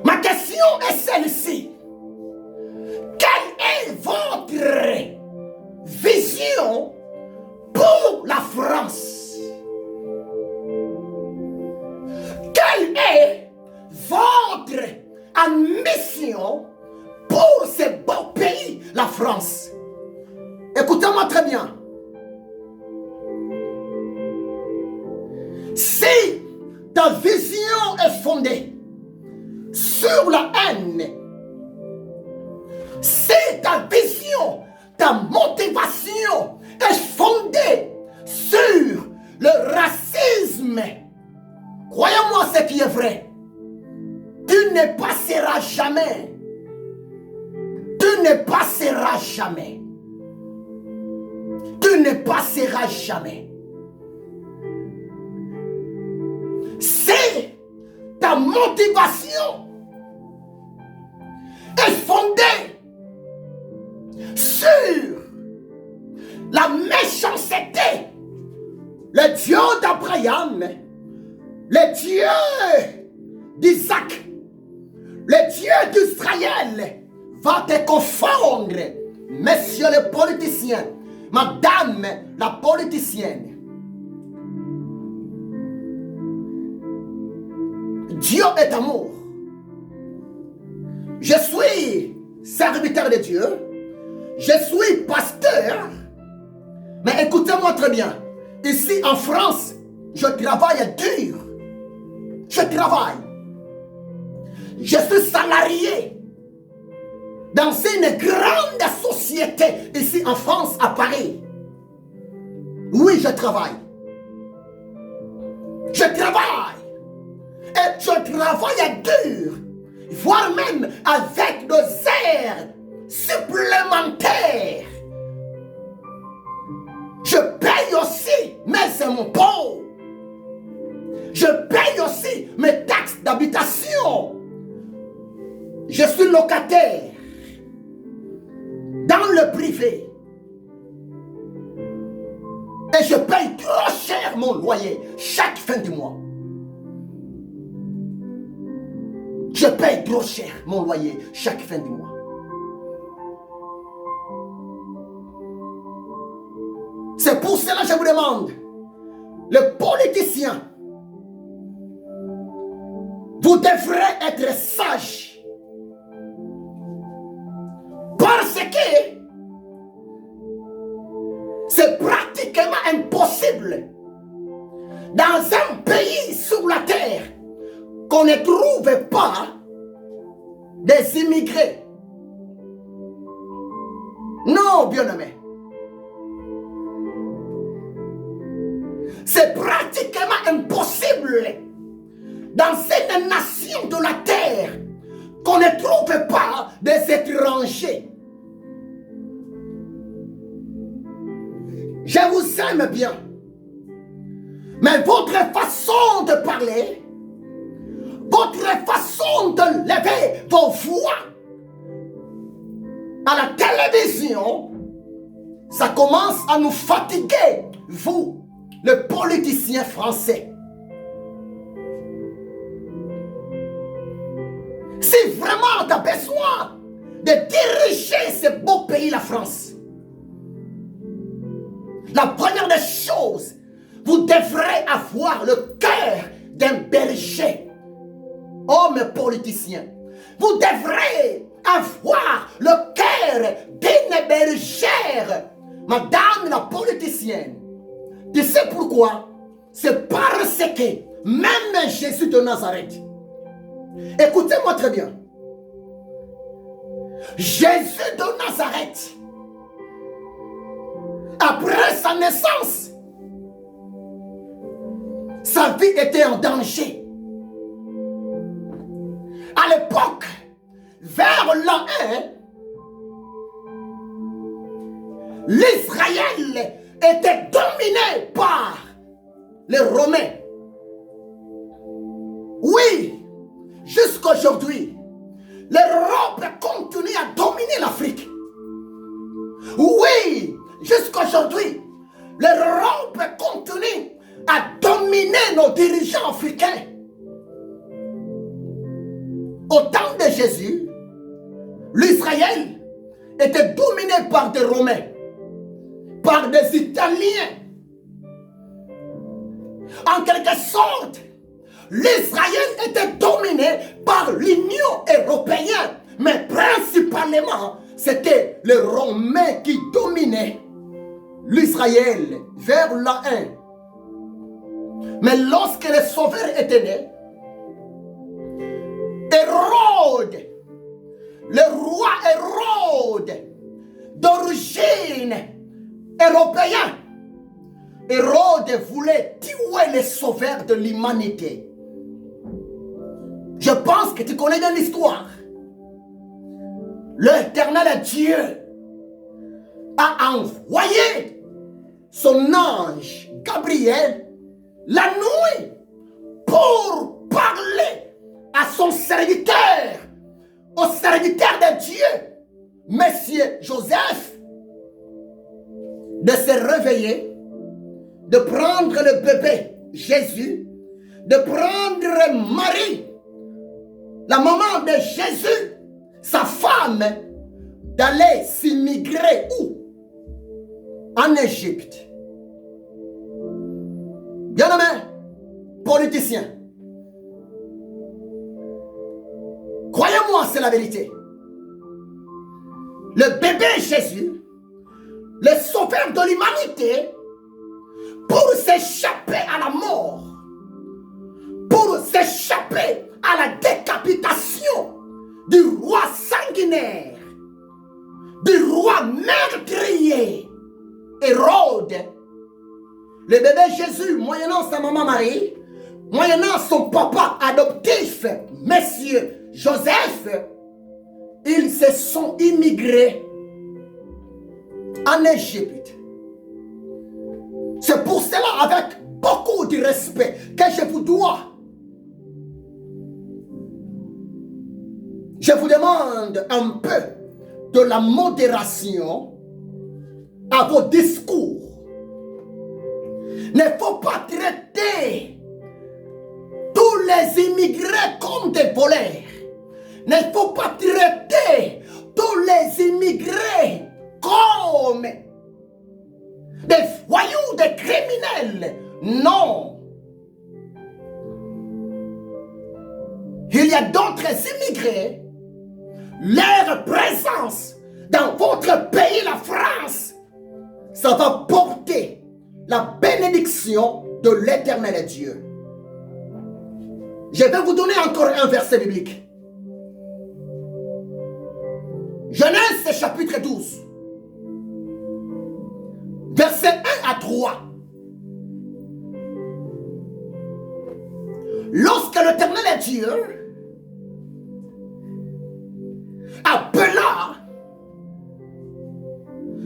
Ma question est celle-ci. Quelle est votre entre en mission pour ce beau pays, la France. Écoutez-moi très bien. Si ta vision est fondée sur la haine, si ta vision, ta motivation est fondée sur le racisme, croyez-moi ce qui est vrai, tu ne passeras jamais. Tu ne passeras jamais. Tu ne passeras jamais. Si ta motivation est fondée sur la méchanceté, le Dieu d'Abraham, le Dieu d'Isaac, le Dieu d'Israël va te confondre, messieurs les politiciens, madame la politicienne. Dieu est amour. Je suis serviteur de Dieu. Je suis pasteur. Mais écoutez-moi très bien. Ici en France, je travaille dur. Je travaille. Je suis salarié dans une grande société ici en France, à Paris. Oui, je travaille. Je travaille. Et je travaille dur, voire même avec des heures supplémentaires. Je paye aussi mes impôts. Je paye aussi mes taxes d'habitation. Je suis locataire dans le privé. Et je paye trop cher mon loyer chaque fin du mois. Je paye trop cher mon loyer chaque fin du mois. C'est pour cela que je vous demande, les politiciens, vous devrez être sages. Parce que c'est pratiquement impossible dans un pays sur la terre qu'on ne trouve pas des immigrés. Non, bien-aimé. C'est pratiquement impossible dans cette nation de la terre qu'on ne trouve pas des étrangers. Je vous aime bien. Mais votre façon de parler, votre façon de lever vos voix à la télévision, ça commence à nous fatiguer, vous, les politiciens français. Si vraiment tu as besoin de diriger ce beau pays, la France, la première des choses, vous devrez avoir le cœur d'un berger. Hommes politiciens, vous devrez avoir le cœur d'une bergère. Madame la politicienne, tu sais pourquoi? C'est parce que même Jésus de Nazareth, écoutez-moi très bien, Jésus de Nazareth, après sa naissance, sa vie était en danger. À l'époque, vers l'an 1, l'Israël était dominé par les Romains. Oui, jusqu'à aujourd'hui, l'Europe continue à dominer l'Afrique. Oui, jusqu'à aujourd'hui, l'Europe continue à dominer nos dirigeants africains. Au temps de Jésus, l'Israël était dominé par des Romains, par des Italiens. En quelque sorte, l'Israël était dominé par l'Union européenne. Mais principalement, c'était les Romains qui dominaient l'Israël vers l'an 1. Mais lorsque le Sauveur était né, Hérode, le roi Hérode, d'origine européenne, Hérode voulait tuer les sauveurs de l'humanité. Je pense que tu connais bien l'histoire. L'Éternel Dieu a envoyé son ange Gabriel la nuit pour parler à son serviteur, au serviteur de Dieu, Monsieur Joseph, de se réveiller, de prendre le bébé Jésus, de prendre Marie, la maman de Jésus, sa femme, d'aller s'immigrer où? En Égypte. Bien-aimés, politiciens, croyez-moi, c'est la vérité. Le bébé Jésus, le sauveur de l'humanité, pour s'échapper à la mort, pour s'échapper à la décapitation du roi sanguinaire, du roi meurtrier, Hérode, le bébé Jésus, moyennant sa maman Marie, moyennant son papa adoptif, Monsieur Joseph, ils se sont immigrés en Égypte. C'est pour cela, avec beaucoup de respect, que je vous dois. Je vous demande un peu de la modération à vos discours. Il ne faut pas traiter tous les immigrés comme des voleurs. Il ne faut pas traiter tous les immigrés comme des voyous, des criminels. Non. Il y a d'autres immigrés. Leur présence dans votre pays, la France, ça va porter la bénédiction de l'Éternel Dieu. Je vais vous donner encore un verset biblique. Genèse chapitre 12. Verset 1 à 3. Lorsque l'Éternel Dieu appela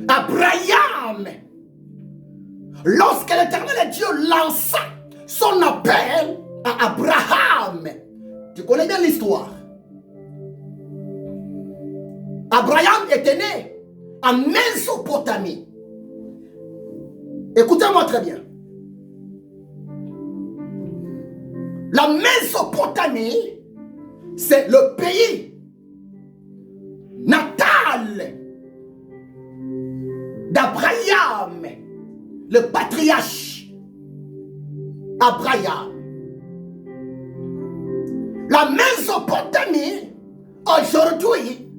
Abraham, lorsque l'Éternel Dieu lança son appel à Abraham, tu connais bien l'histoire. Abraham était né en Mésopotamie. Écoutez-moi très bien. La Mésopotamie, c'est le pays natal d'Abraham, le patriarche Abraham. La Mésopotamie, aujourd'hui,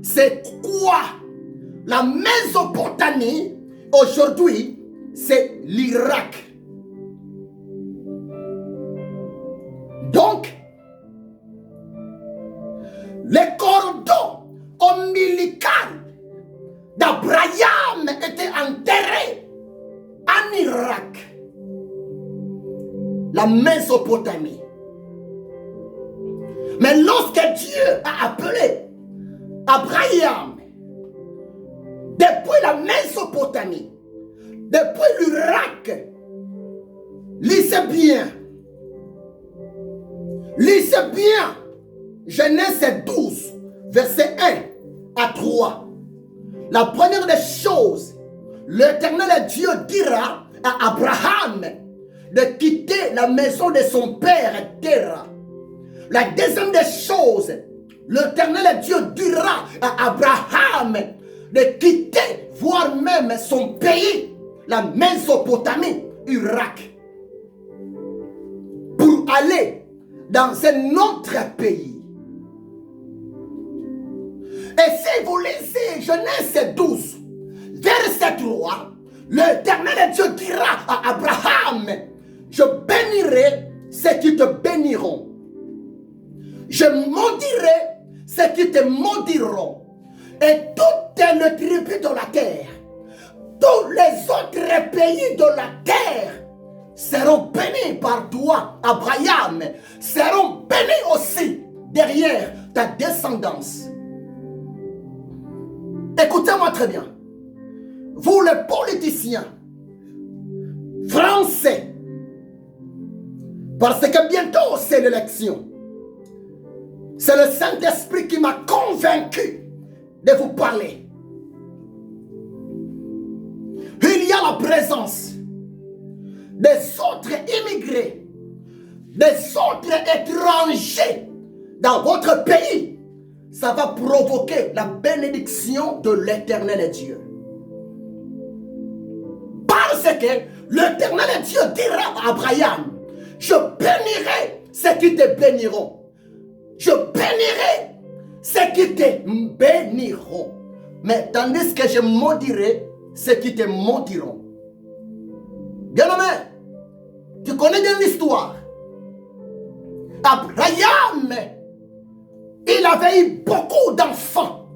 c'est quoi? La Mésopotamie, aujourd'hui, c'est l'Irak. Donc, les cordons ombilicaux d'Abraham étaient enterrés en Irak, la Mésopotamie. Mais lorsque Dieu a appelé Abraham depuis la Mésopotamie, depuis l'Irak, lisez bien, Genèse 12, verset 1 à 3. La première des choses, l'Éternel Dieu dira à Abraham de quitter la maison de son père Terah. La deuxième des choses, l'Éternel Dieu dira à Abraham de quitter, voire même son pays, la Mésopotamie, Irak, pour aller dans un autre pays. Et si vous lisez Genèse 12, verset 3, l'Éternel Dieu dira à Abraham, je bénirai ceux qui te béniront. Je maudirai ceux qui te maudiront. Et toutes les tribus de la terre, tous les autres pays de la terre seront bénis par toi, Abraham, seront bénis aussi derrière ta descendance. Écoutez-moi très bien. Vous les politiciens français, parce que bientôt c'est l'élection, c'est le Saint-Esprit qui m'a convaincu de vous parler. Il y a la présence des autres immigrés, des autres étrangers dans votre pays. Ça va provoquer la bénédiction de l'Éternel Dieu. Parce que l'Éternel Dieu dira à Abraham, je bénirai ceux qui te béniront. Je bénirai ceux qui te béniront. Mais tandis que je maudirai ceux qui te maudiront. Bien-aimé, tu connais bien l'histoire. Abraham, il avait eu beaucoup d'enfants.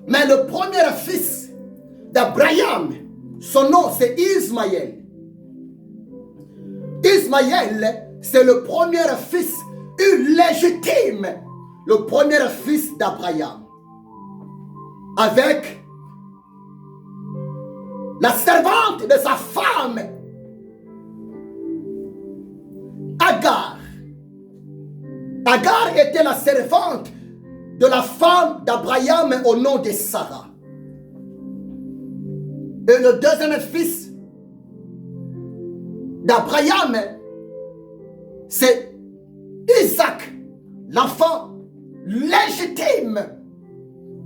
Mais le premier fils d'Abraham, son nom c'est Ismaël. Ismaël, c'est le premier fils illégitime, le premier fils d'Abraham. Avec la servante de sa femme, Agar. Agar était la servante de la femme d'Abraham au nom de Sarah. Et le deuxième fils d'Abraham, c'est Isaac, l'enfant légitime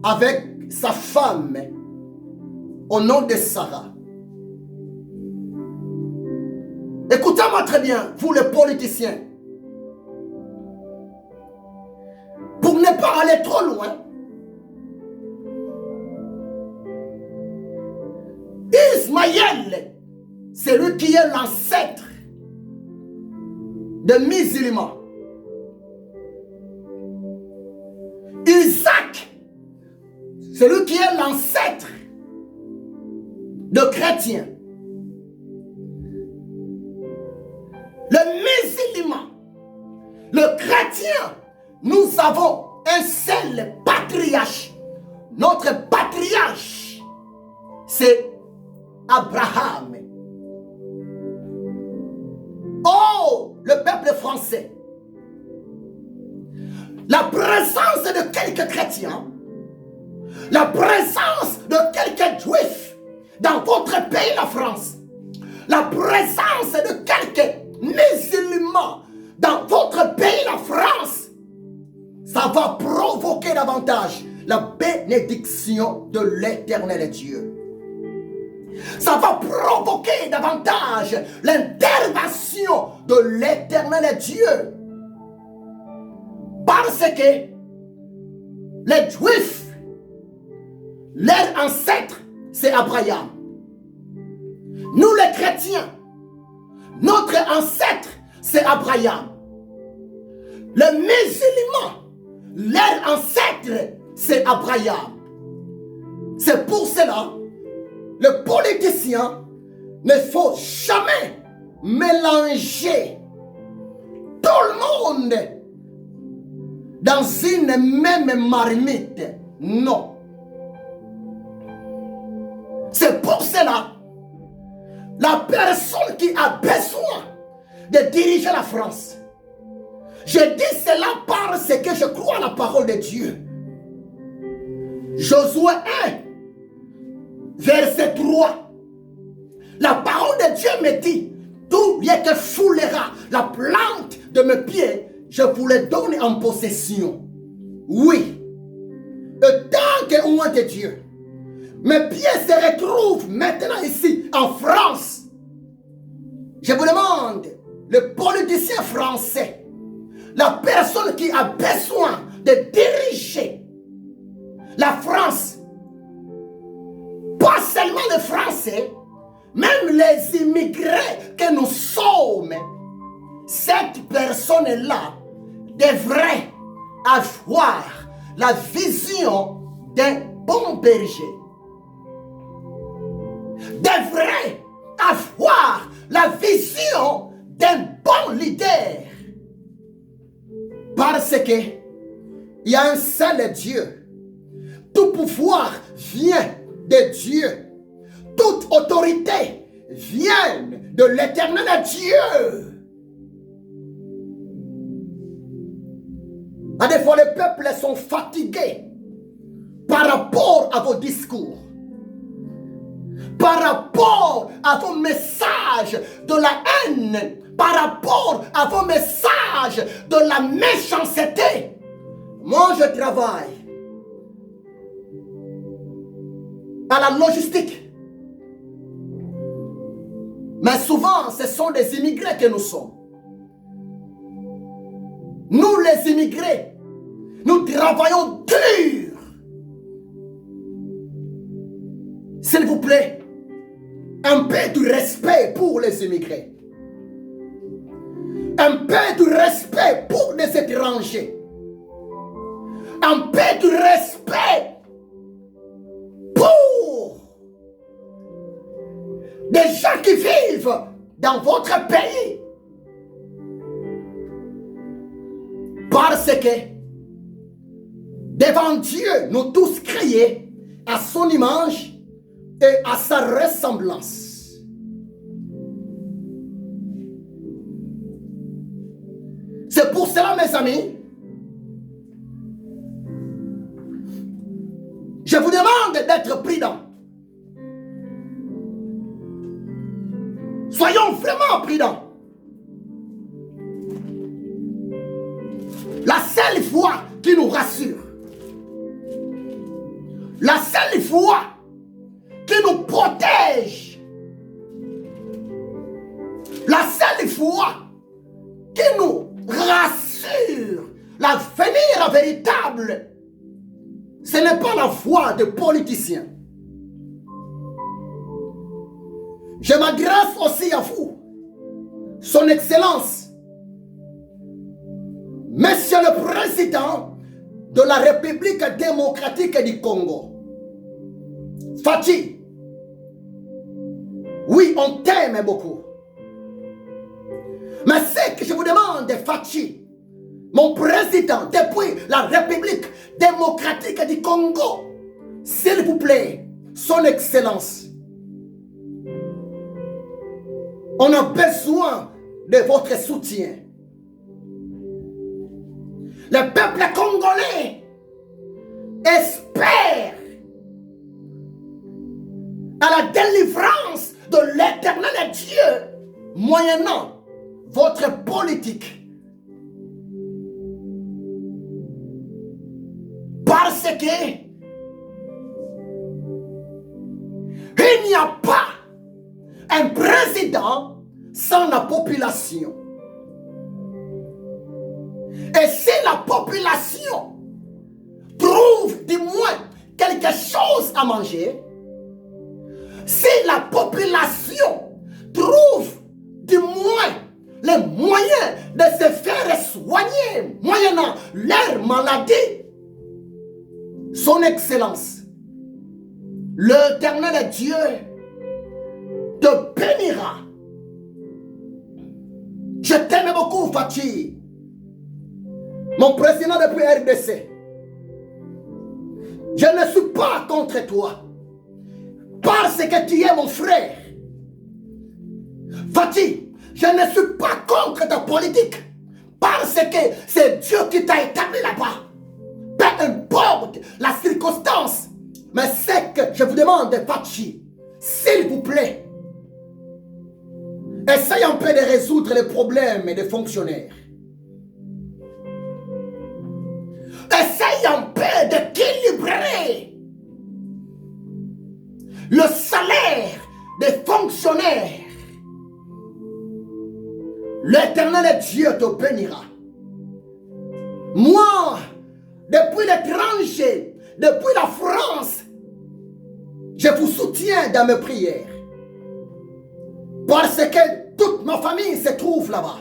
avec sa femme au nom de Sarah. Écoutez-moi très bien, vous les politiciens. Pour ne pas aller trop loin, Ismaël, c'est lui qui est l'ancêtre de musulmans. Isaac, c'est lui qui est l'ancêtre de chrétiens. Le musulman, le chrétien, nous avons un seul patriarche. Notre patriarche, c'est Abraham. Oh, le peuple français. La présence de quelques chrétiens, la présence de quelques juifs dans votre pays, la France, la présence de quelques musulmans dans votre pays, la France, ça va provoquer davantage la bénédiction de l'Éternel Dieu. Ça va provoquer davantage l'intervention de l'Éternel Dieu. Parce que les Juifs, leur ancêtre, c'est Abraham. Nous les chrétiens, notre ancêtre, c'est Abraham. Les musulmans, leur ancêtre, c'est Abraham. C'est pour cela, le politicien ne faut jamais mélanger tout le monde dans une même marmite. Non. C'est pour cela, la personne qui a besoin de diriger la France, je dis cela parce que je crois à la parole de Dieu. Josué 1, verset 3. La parole de Dieu me dit, tout bien que foulera la plante de mes pieds, je vous le donne en possession. Oui. Le temps que moi de Dieu, mes pieds se retrouvent maintenant ici, en France. Je vous demande, le politicien français, la personne qui a besoin de diriger la France, pas seulement les Français, même les immigrés que nous sommes, cette personne-là devrait avoir la vision d'un bon berger. Devrait avoir la vision d'un bon leader. Parce que il y a un seul Dieu. Tout pouvoir vient de Dieu. Toute autorité vient de l'Éternel Dieu. À des fois, les peuples sont fatigués par rapport à vos discours, par rapport à vos messages de la haine, par rapport à vos messages de la méchanceté. Moi, je travaille à la logistique. Mais souvent, ce sont des immigrés que nous sommes. Nous, les immigrés, nous travaillons dur. S'il vous plaît, un peu de respect pour les immigrés. Un peu de respect pour les étrangers. Un peu de respect pour des gens qui vivent dans votre pays. Parce que devant Dieu, nous tous créés à son image et à sa ressemblance. C'est pour cela, mes amis, je vous demande d'être prudents. Soyons vraiment prudents. La seule foi qui nous rassure, la seule foi qui nous protège, la seule foi qui nous rassure, l'avenir véritable, ce n'est pas la foi de politiciens. Je m'adresse aussi à vous, Son Excellence, Monsieur le Président de la République démocratique du Congo, Fachi. Oui, on t'aime beaucoup. Mais ce que je vous demande, Fachi, mon président depuis la République démocratique du Congo, s'il vous plaît, Son Excellence, on a besoin de votre soutien. Le peuple congolais espère à la délivrance de l'Éternel Dieu moyennant votre politique. Parce que il n'y a pas un président sans la population. Et si la population trouve du moins quelque chose à manger, si la population trouve du moins les moyens de se faire soigner moyennant leur maladie, Son Excellence, l'Éternel Dieu te bénira. Je t'aime beaucoup, Fachi, mon président depuis RDC. Je ne suis pas contre toi parce que tu es mon frère. Fachi, je ne suis pas contre ta politique parce que c'est Dieu qui t'a établi là-bas. Peu importe la circonstance, mais c'est que je vous demande, Fachi, s'il vous plaît, essaye un peu de résoudre les problèmes des fonctionnaires. Essaye un peu d'équilibrer le salaire des fonctionnaires. l'Éternel Dieu te bénira. Moi, depuis l'étranger, depuis la France, je vous soutiens dans mes prières. Parce que toute ma famille se trouve là-bas.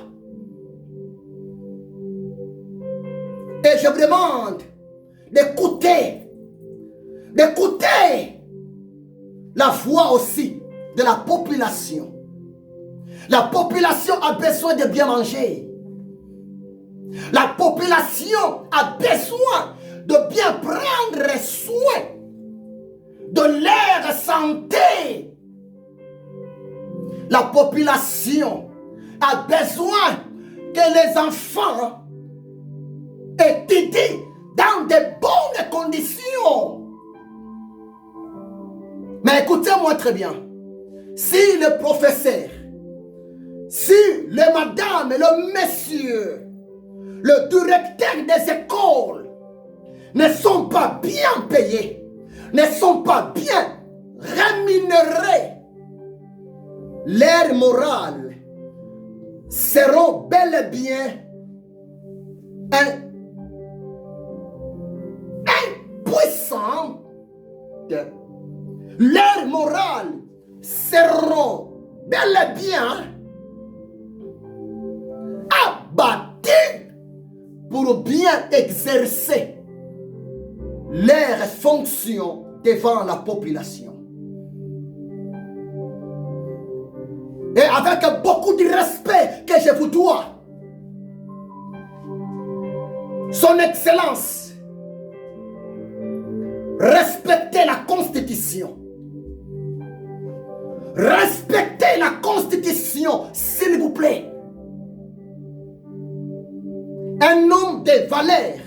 Et je vous demande d'écouter la voix aussi de la population. La population a besoin de bien manger. La population a besoin de bien prendre soin de leur santé. La population a besoin que les enfants étudient dans de bonnes conditions. Mais écoutez-moi très bien. Si le professeur, si les madames et le monsieur, le directeur des écoles ne sont pas bien payés, ne sont pas bien rémunérés, leur morale seront bel et bien impuissante. Leur morale seront bel et bien abattus pour bien exercer leurs fonctions devant la population. Et avec beaucoup de respect que je vous dois, Son Excellence, respectez la Constitution. Respectez la Constitution, s'il vous plaît. Un homme de valeur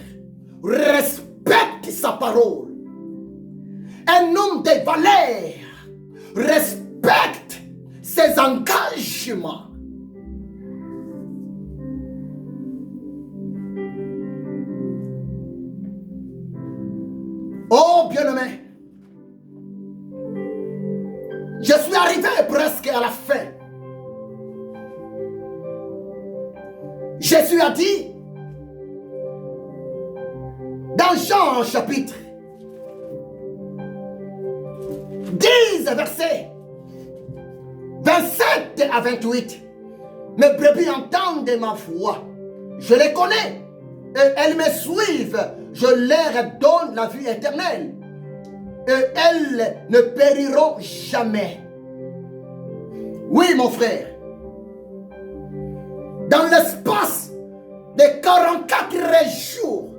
respecte sa parole. Un homme de valeur respecte ses engagements. Oh bien-aimé, je suis arrivé presque à la fin. Jésus a dit dans Jean chapitre 10 versets 27 à 28. Mes brebis entendent ma voix. Je les connais et elles me suivent. Je leur donne la vie éternelle et elles ne périront jamais. Oui, mon frère, dans l'espace de 44 jours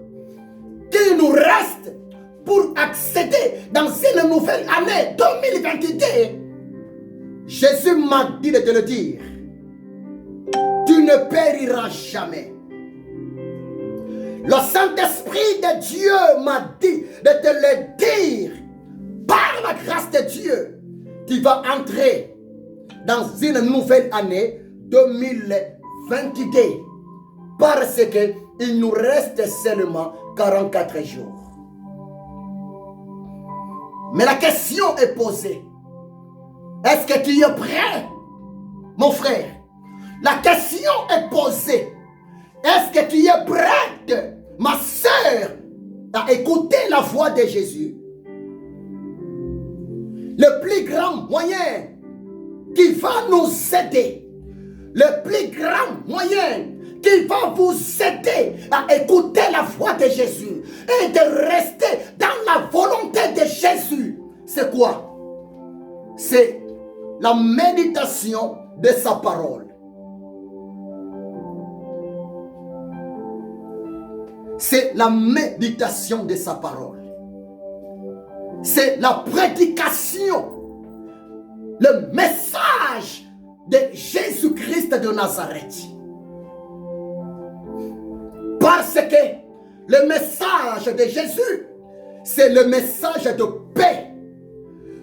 qu'il nous reste pour accéder dans une nouvelle année 2022, Jésus m'a dit de te le dire. Tu ne périras jamais. Le Saint-Esprit de Dieu m'a dit de te le dire. Par la grâce de Dieu, tu vas entrer dans une nouvelle année 2022. Parce qu'il nous reste seulement 44 jours. Mais la question est posée. Est-ce que tu es prêt, mon frère? La question est posée. Est-ce que tu es prête, ma sœur, à écouter la voix de Jésus? Le plus grand moyen qui va nous aider, le plus grand moyen qui va vous aider à écouter la voix de Jésus et de rester dans la volonté de Jésus, c'est quoi? C'est la méditation de sa parole. C'est la méditation de sa parole. C'est la prédication, le message de Jésus-Christ de Nazareth. Parce que le message de Jésus, c'est le message de paix.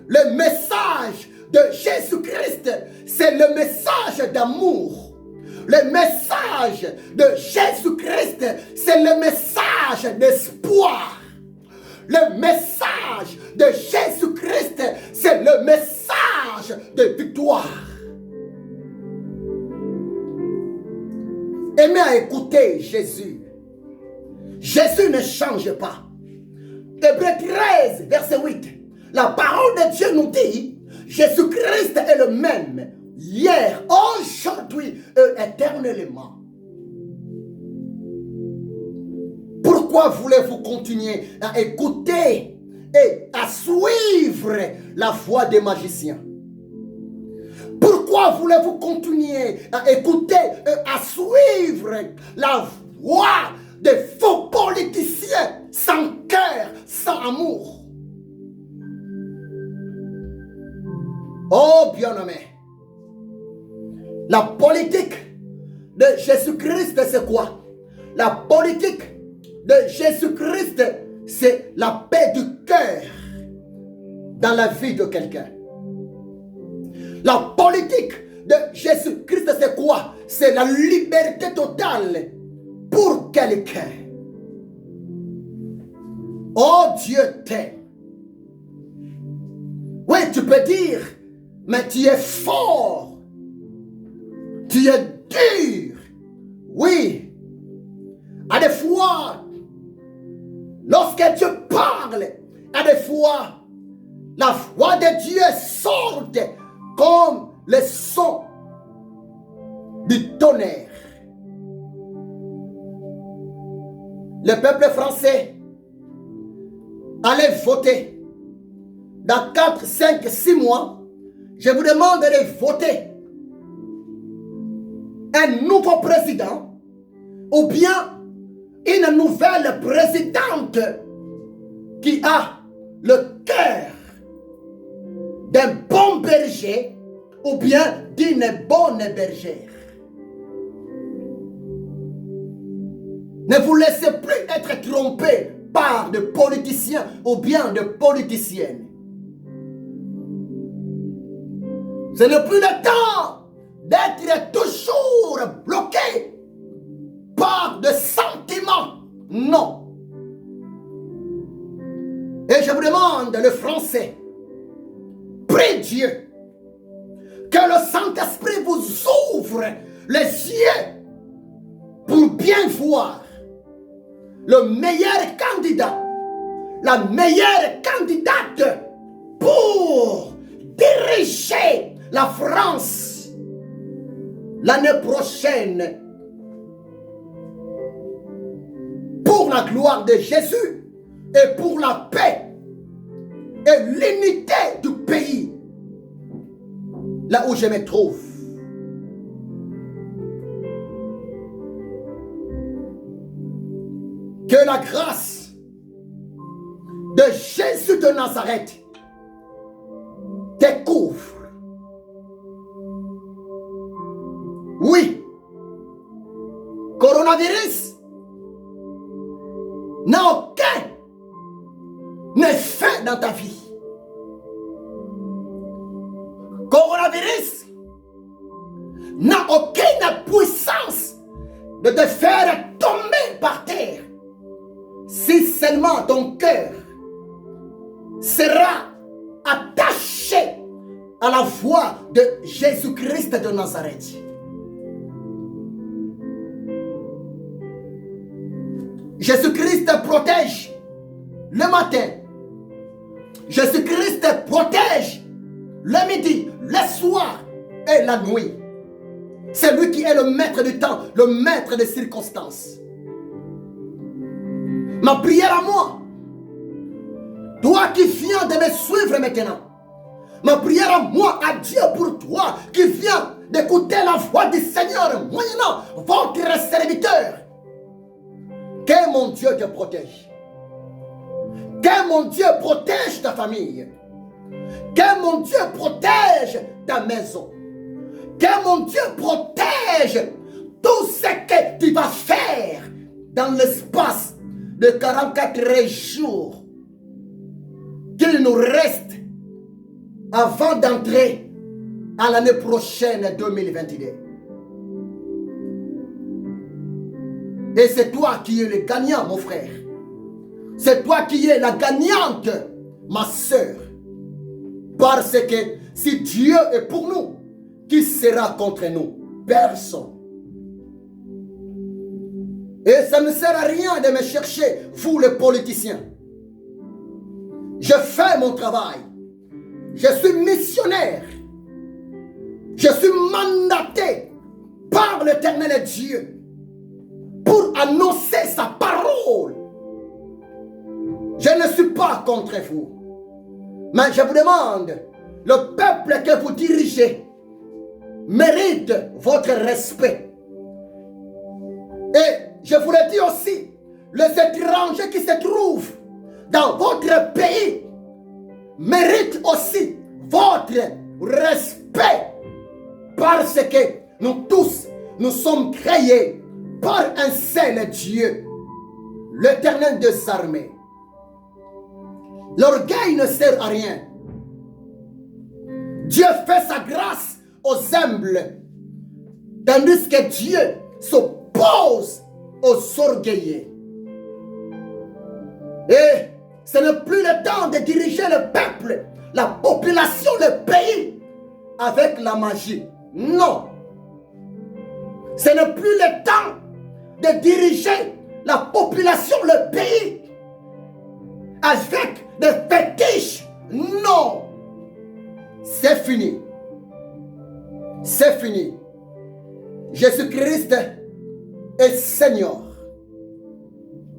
Le message de Jésus-Christ, c'est le message d'amour. Le message de Jésus-Christ, c'est le message d'espoir. Le message de Jésus-Christ, c'est le message de victoire. à écouter Jésus. Jésus ne change pas. Hébreux 13, verset 8. La parole de Dieu nous dit, Jésus-Christ est le même, hier, aujourd'hui et éternellement. Pourquoi voulez-vous continuer à écouter et à suivre la voix des magiciens? Pourquoi voulez-vous continuer à écouter et à suivre la voix des faux politiciens sans cœur, sans amour? Oh bien-aimé, la politique de Jésus-Christ, c'est quoi? La politique de Jésus-Christ, c'est la paix du cœur dans la vie de quelqu'un. La politique de Jésus-Christ, c'est quoi? C'est la liberté totale pour quelqu'un. Oh, Dieu t'aime. Oui, tu peux dire, mais tu es fort. Tu es dur. Oui. À des fois, lorsque Dieu parle, à des fois, la voix de Dieu sort comme le son du tonnerre. Le peuple français allait voter. Dans 4, 5, 6 mois, je vous demande de voter un nouveau président ou bien une nouvelle présidente qui a le cœur d'un bon berger ou bien d'une bonne bergère. Ne vous laissez plus être trompé par de politiciens ou bien de politiciennes. Ce n'est plus le temps d'être toujours bloqué par de sentiments. Non. Et je vous demande, le français, prie Dieu que le Saint-Esprit vous ouvre les yeux pour bien voir le meilleur candidat, la meilleure candidate pour diriger la France l'année prochaine pour la gloire de Jésus et pour la paix et l'unité du pays là où je me trouve. Que la grâce de Jésus de Nazareth te couvre. Oui, coronavirus n'a aucun effet dans ta vie. Coronavirus n'a aucune puissance de te faire tomber par terre. Si seulement ton cœur sera attaché à la voix de Jésus-Christ de Nazareth. Jésus-Christ protège le matin. Jésus-Christ protège le midi, le soir et la nuit. C'est lui qui est le maître du temps, le maître des circonstances. Ma prière à moi, toi qui viens de me suivre maintenant, ma prière à moi, à Dieu pour toi qui viens d'écouter la voix du Seigneur moyennant votre serviteur, que mon Dieu te protège. Que mon Dieu protège ta famille. Que mon Dieu protège ta maison. Que mon Dieu protège tout ce que tu vas faire dans l'espace de 44 jours qu'il nous reste avant d'entrer à l'année prochaine 2022. Et c'est toi qui es le gagnant, mon frère. C'est toi qui es la gagnante, ma soeur. Parce que si Dieu est pour nous, qui sera contre nous? Personne. Et ça ne sert à rien de me chercher, vous les politiciens. Je fais mon travail. Je suis missionnaire. Je suis mandaté par l'Éternel Dieu pour annoncer sa parole. Je ne suis pas contre vous. Mais je vous demande, le peuple que vous dirigez mérite votre respect. Et je vous le dis aussi, les étrangers qui se trouvent dans votre pays méritent aussi votre respect. Parce que nous tous, nous sommes créés par un seul Dieu, l'Éternel des armées. L'orgueil ne sert à rien. Dieu fait sa grâce aux humbles, tandis que Dieu s'oppose aux orgueilleux. Et ce n'est plus le temps de diriger le peuple, la population, le pays avec la magie. Non. Ce n'est plus le temps de diriger la population, le pays avec des fétiches. Non. C'est fini. C'est fini. Jésus-Christ est Seigneur.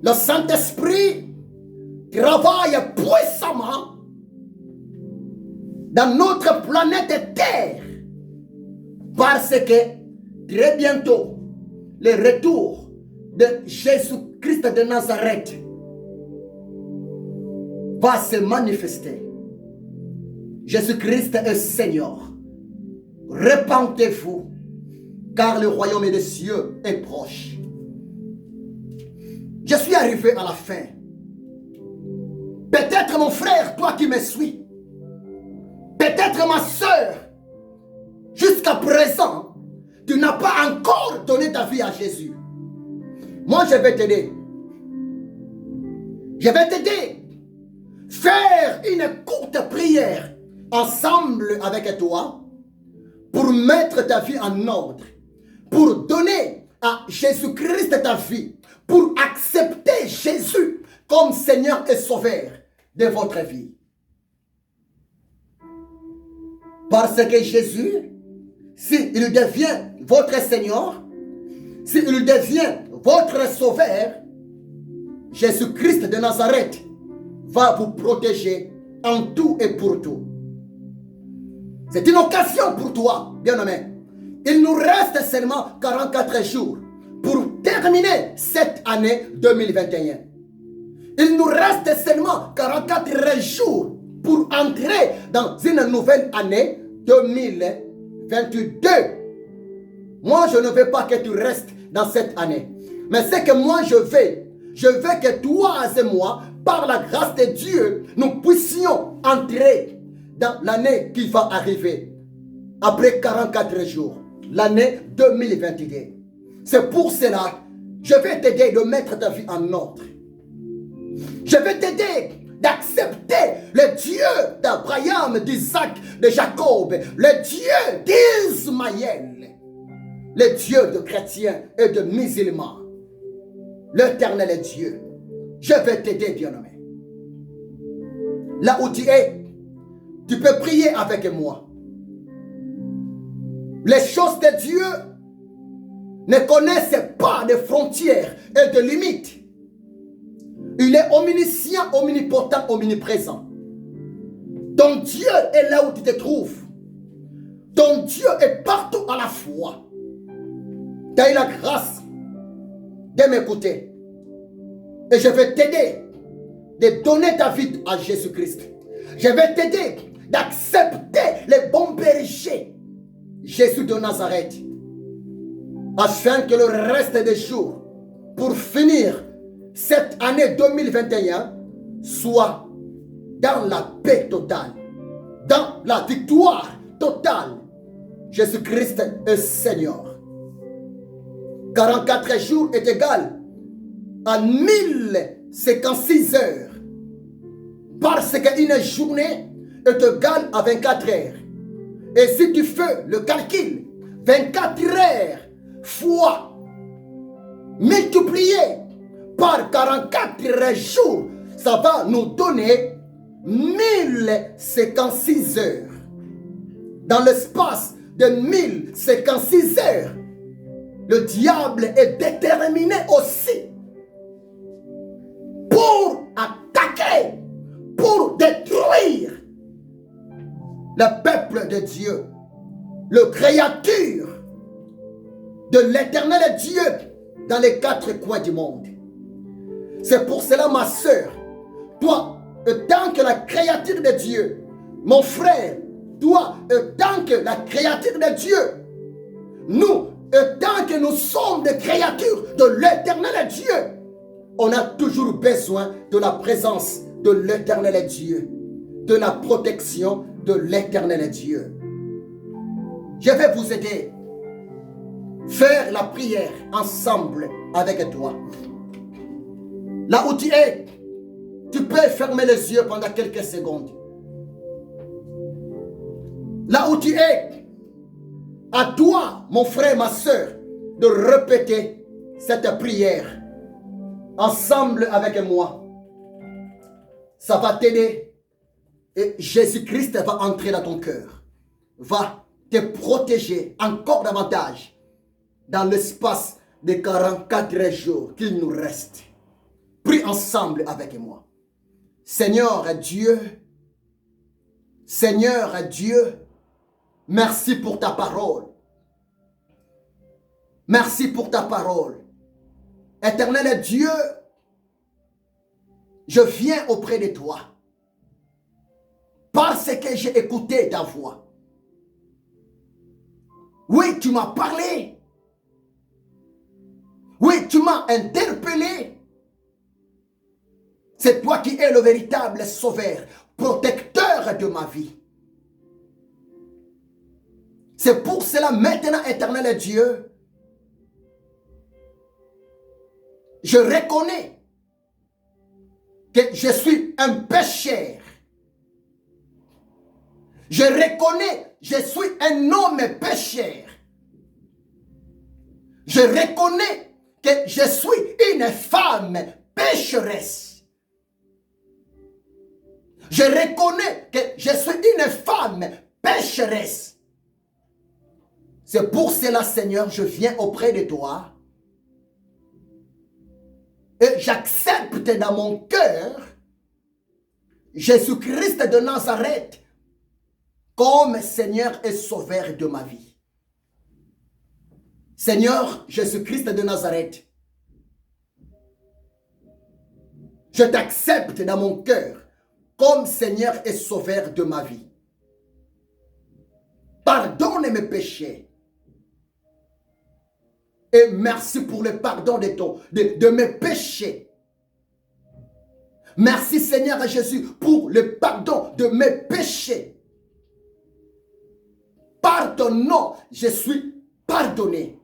Le Saint-Esprit travaille puissamment dans notre planète Terre parce que très bientôt le retour de Jésus-Christ de Nazareth va se manifester. Jésus-Christ est Seigneur. Repentez-vous, car le royaume des cieux est proche. Je suis arrivé à la fin. Peut-être mon frère, toi qui me suis, peut-être ma soeur, jusqu'à présent, tu n'as pas encore donné ta vie à Jésus. Moi, je vais t'aider. Je vais t'aider. Faire une courte prière ensemble avec toi pour mettre ta vie en ordre, pour donner à Jésus-Christ ta vie, pour accepter Jésus comme Seigneur et Sauveur de votre vie. Parce que Jésus, s'il devient votre Seigneur, s'il devient votre Sauveur, Jésus-Christ de Nazareth va vous protéger en tout et pour tout. C'est une occasion pour toi, bien-aimé. Il nous reste seulement 44 jours pour terminer cette année 2021. Il nous reste seulement 44 jours pour entrer dans une nouvelle année 2022. Moi, je ne veux pas que tu restes dans cette année. Mais c'est que moi, je veux que toi et moi, par la grâce de Dieu, nous puissions entrer dans l'année qui va arriver. Après 44 jours, l'année 2022. C'est pour cela, je vais t'aider de mettre ta vie en ordre. Je vais t'aider d'accepter le Dieu d'Abraham, d'Isaac, de Jacob, le Dieu d'Ismaël, le Dieu de chrétiens et de musulmans, l'Éternel Dieu. Je vais t'aider, bien-aimé. Là où tu es, tu peux prier avec moi. Les choses de Dieu ne connaissent pas de frontières et de limites. Il est omniscient, omnipotent, omniprésent. Ton Dieu est là où tu te trouves. Ton Dieu est partout à la fois. Tu as eu la grâce de m'écouter. Et je vais t'aider de donner ta vie à Jésus-Christ. Je vais t'aider d'accepter le bon berger, Jésus de Nazareth, afin que le reste des jours, pour finir cette année 2021, soit dans la paix totale, dans la victoire totale. Jésus-Christ est Seigneur. 44 jours est égal à 1056 heures. Parce qu'une journée est égale à 24 heures. Et si tu fais le calcul, 24 heures fois multiplié par 44 jours, ça va nous donner 1056 heures. Dans l'espace de 1056 heures, le diable est déterminé aussi pour attaquer, pour détruire le peuple de Dieu, le créature de l'éternel Dieu dans les 4 coins du monde. C'est pour cela, ma soeur, toi, tant que la créature de Dieu, mon frère, toi, tant que la créature de Dieu, nous, tant que nous sommes des créatures de l'éternel Dieu, on a toujours besoin de la présence de l'éternel Dieu, de la protection de l'éternel Dieu. Je vais vous aider à faire la prière ensemble avec toi. Là où tu es, tu peux fermer les yeux pendant quelques secondes. Là où tu es, à toi, mon frère, ma soeur, de répéter cette prière ensemble avec moi. Ça va t'aider et Jésus-Christ va entrer dans ton cœur, va te protéger encore davantage dans l'espace de 44 jours qu'il nous reste. Prie ensemble avec moi. Seigneur Dieu, merci pour ta parole. Merci pour ta parole. Éternel Dieu, je viens auprès de toi parce que j'ai écouté ta voix. Oui, tu m'as parlé. Oui, tu m'as interpellé. C'est toi qui es le véritable sauveur, protecteur de ma vie. C'est pour cela maintenant, éternel Dieu, je reconnais que je suis un pécheur. Je reconnais, je suis un homme pécheur. Je reconnais que je suis une femme pécheresse. Je reconnais que je suis une femme pécheresse. C'est pour cela, Seigneur, je viens auprès de toi et j'accepte dans mon cœur Jésus-Christ de Nazareth comme Seigneur et Sauveur de ma vie. Seigneur Jésus-Christ de Nazareth, je t'accepte dans mon cœur comme Seigneur et Sauveur de ma vie. Pardonne mes péchés. Et merci pour le pardon de mes péchés. Merci Seigneur Jésus pour le pardon de mes péchés. Par ton nom, je suis pardonné.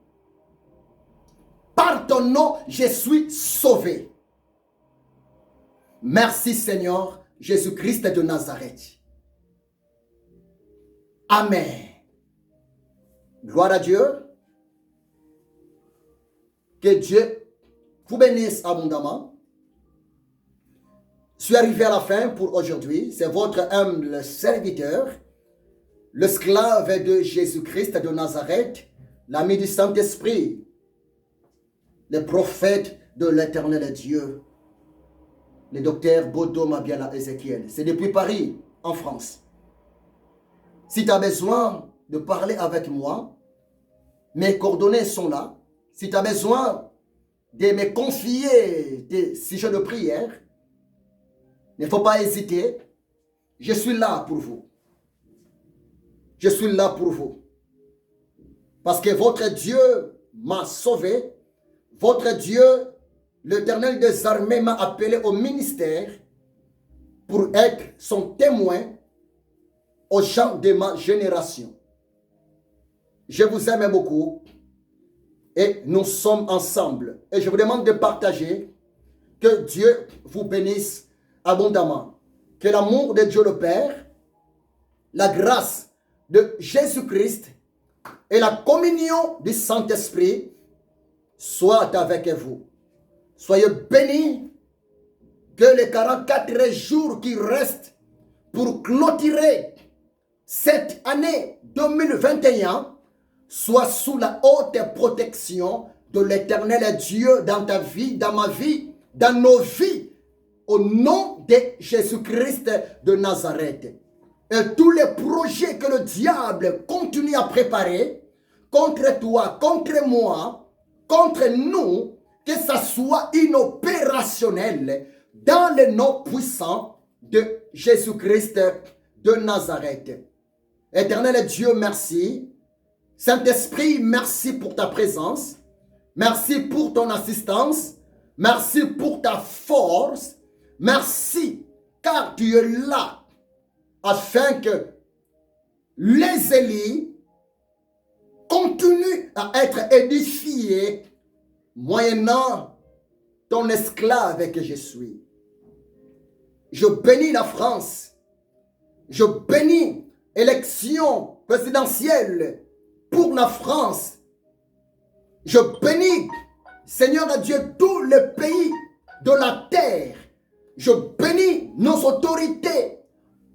Par ton nom, je suis sauvé. Merci Seigneur Jésus-Christ de Nazareth. Amen. Gloire à Dieu. Que Dieu vous bénisse abondamment. Je suis arrivé à la fin pour aujourd'hui. C'est votre humble serviteur, l'esclave de Jésus-Christ de Nazareth, l'ami du Saint-Esprit, le prophète de l'éternel Dieu, le docteur Bodo Mabiala Ézéchiel. C'est depuis Paris, en France. Si tu as besoin de parler avec moi, mes coordonnées sont là. Si tu as besoin de me confier des sujets de prière, il ne faut pas hésiter. Je suis là pour vous. Je suis là pour vous. Parce que votre Dieu m'a sauvé. Votre Dieu, l'Éternel des armées, m'a appelé au ministère pour être son témoin aux gens de ma génération. Je vous aime beaucoup. Et nous sommes ensemble. Et je vous demande de partager. Que Dieu vous bénisse abondamment. Que l'amour de Dieu le Père, la grâce de Jésus-Christ et la communion du Saint-Esprit soit avec vous. Soyez bénis, que les 44 jours qui restent pour clôturer cette année 2021 soient sous la haute protection de l'Éternel Dieu dans ta vie, dans ma vie, dans nos vies, au nom de Jésus-Christ de Nazareth. Et tous les projets que le diable continue à préparer contre toi, contre moi, contre nous, que ça soit inopérationnel dans le nom puissant de Jésus-Christ de Nazareth. Éternel Dieu, merci. Saint-Esprit, merci pour ta présence. Merci pour ton assistance. Merci pour ta force. Merci car tu es là afin que les Élis continuent à être édifiés moyennant ton esclave que je suis. Je bénis la France. Je bénis l'élection présidentielle pour la France. Je bénis, Seigneur Dieu, tous les pays de la terre. Je bénis nos autorités,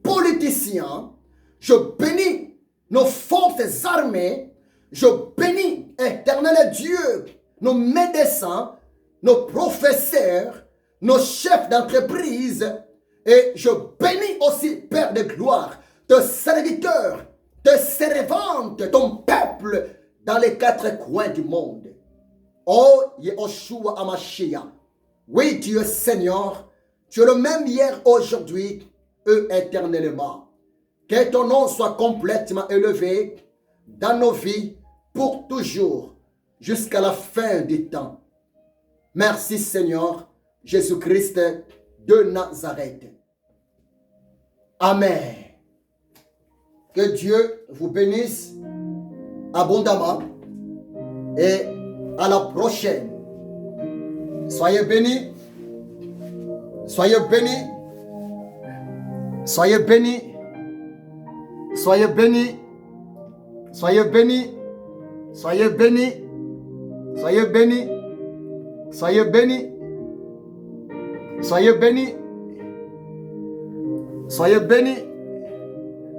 politiciens. Je bénis nos forces armées. Je bénis, Éternel Dieu, nos médecins, nos professeurs, nos chefs d'entreprise. Et je bénis aussi, Père de gloire, tes serviteurs, tes servantes, ton peuple dans les 4 coins du monde. Oh, Yehoshua Hamashiach. Oui, tu es Seigneur. Tu es le même hier, aujourd'hui et éternellement. Que ton nom soit complètement élevé dans nos vies pour toujours, jusqu'à la fin des temps. Merci Seigneur Jésus-Christ de Nazareth. Amen. Que Dieu vous bénisse abondamment et à la prochaine. Soyez bénis. Soyez bénis. Soyez bénis. Soyez bénis. Soyez bénis. Soyez bénis. Soyez bénis. Soyez bénis. Soyez bénis. Soyez bénis.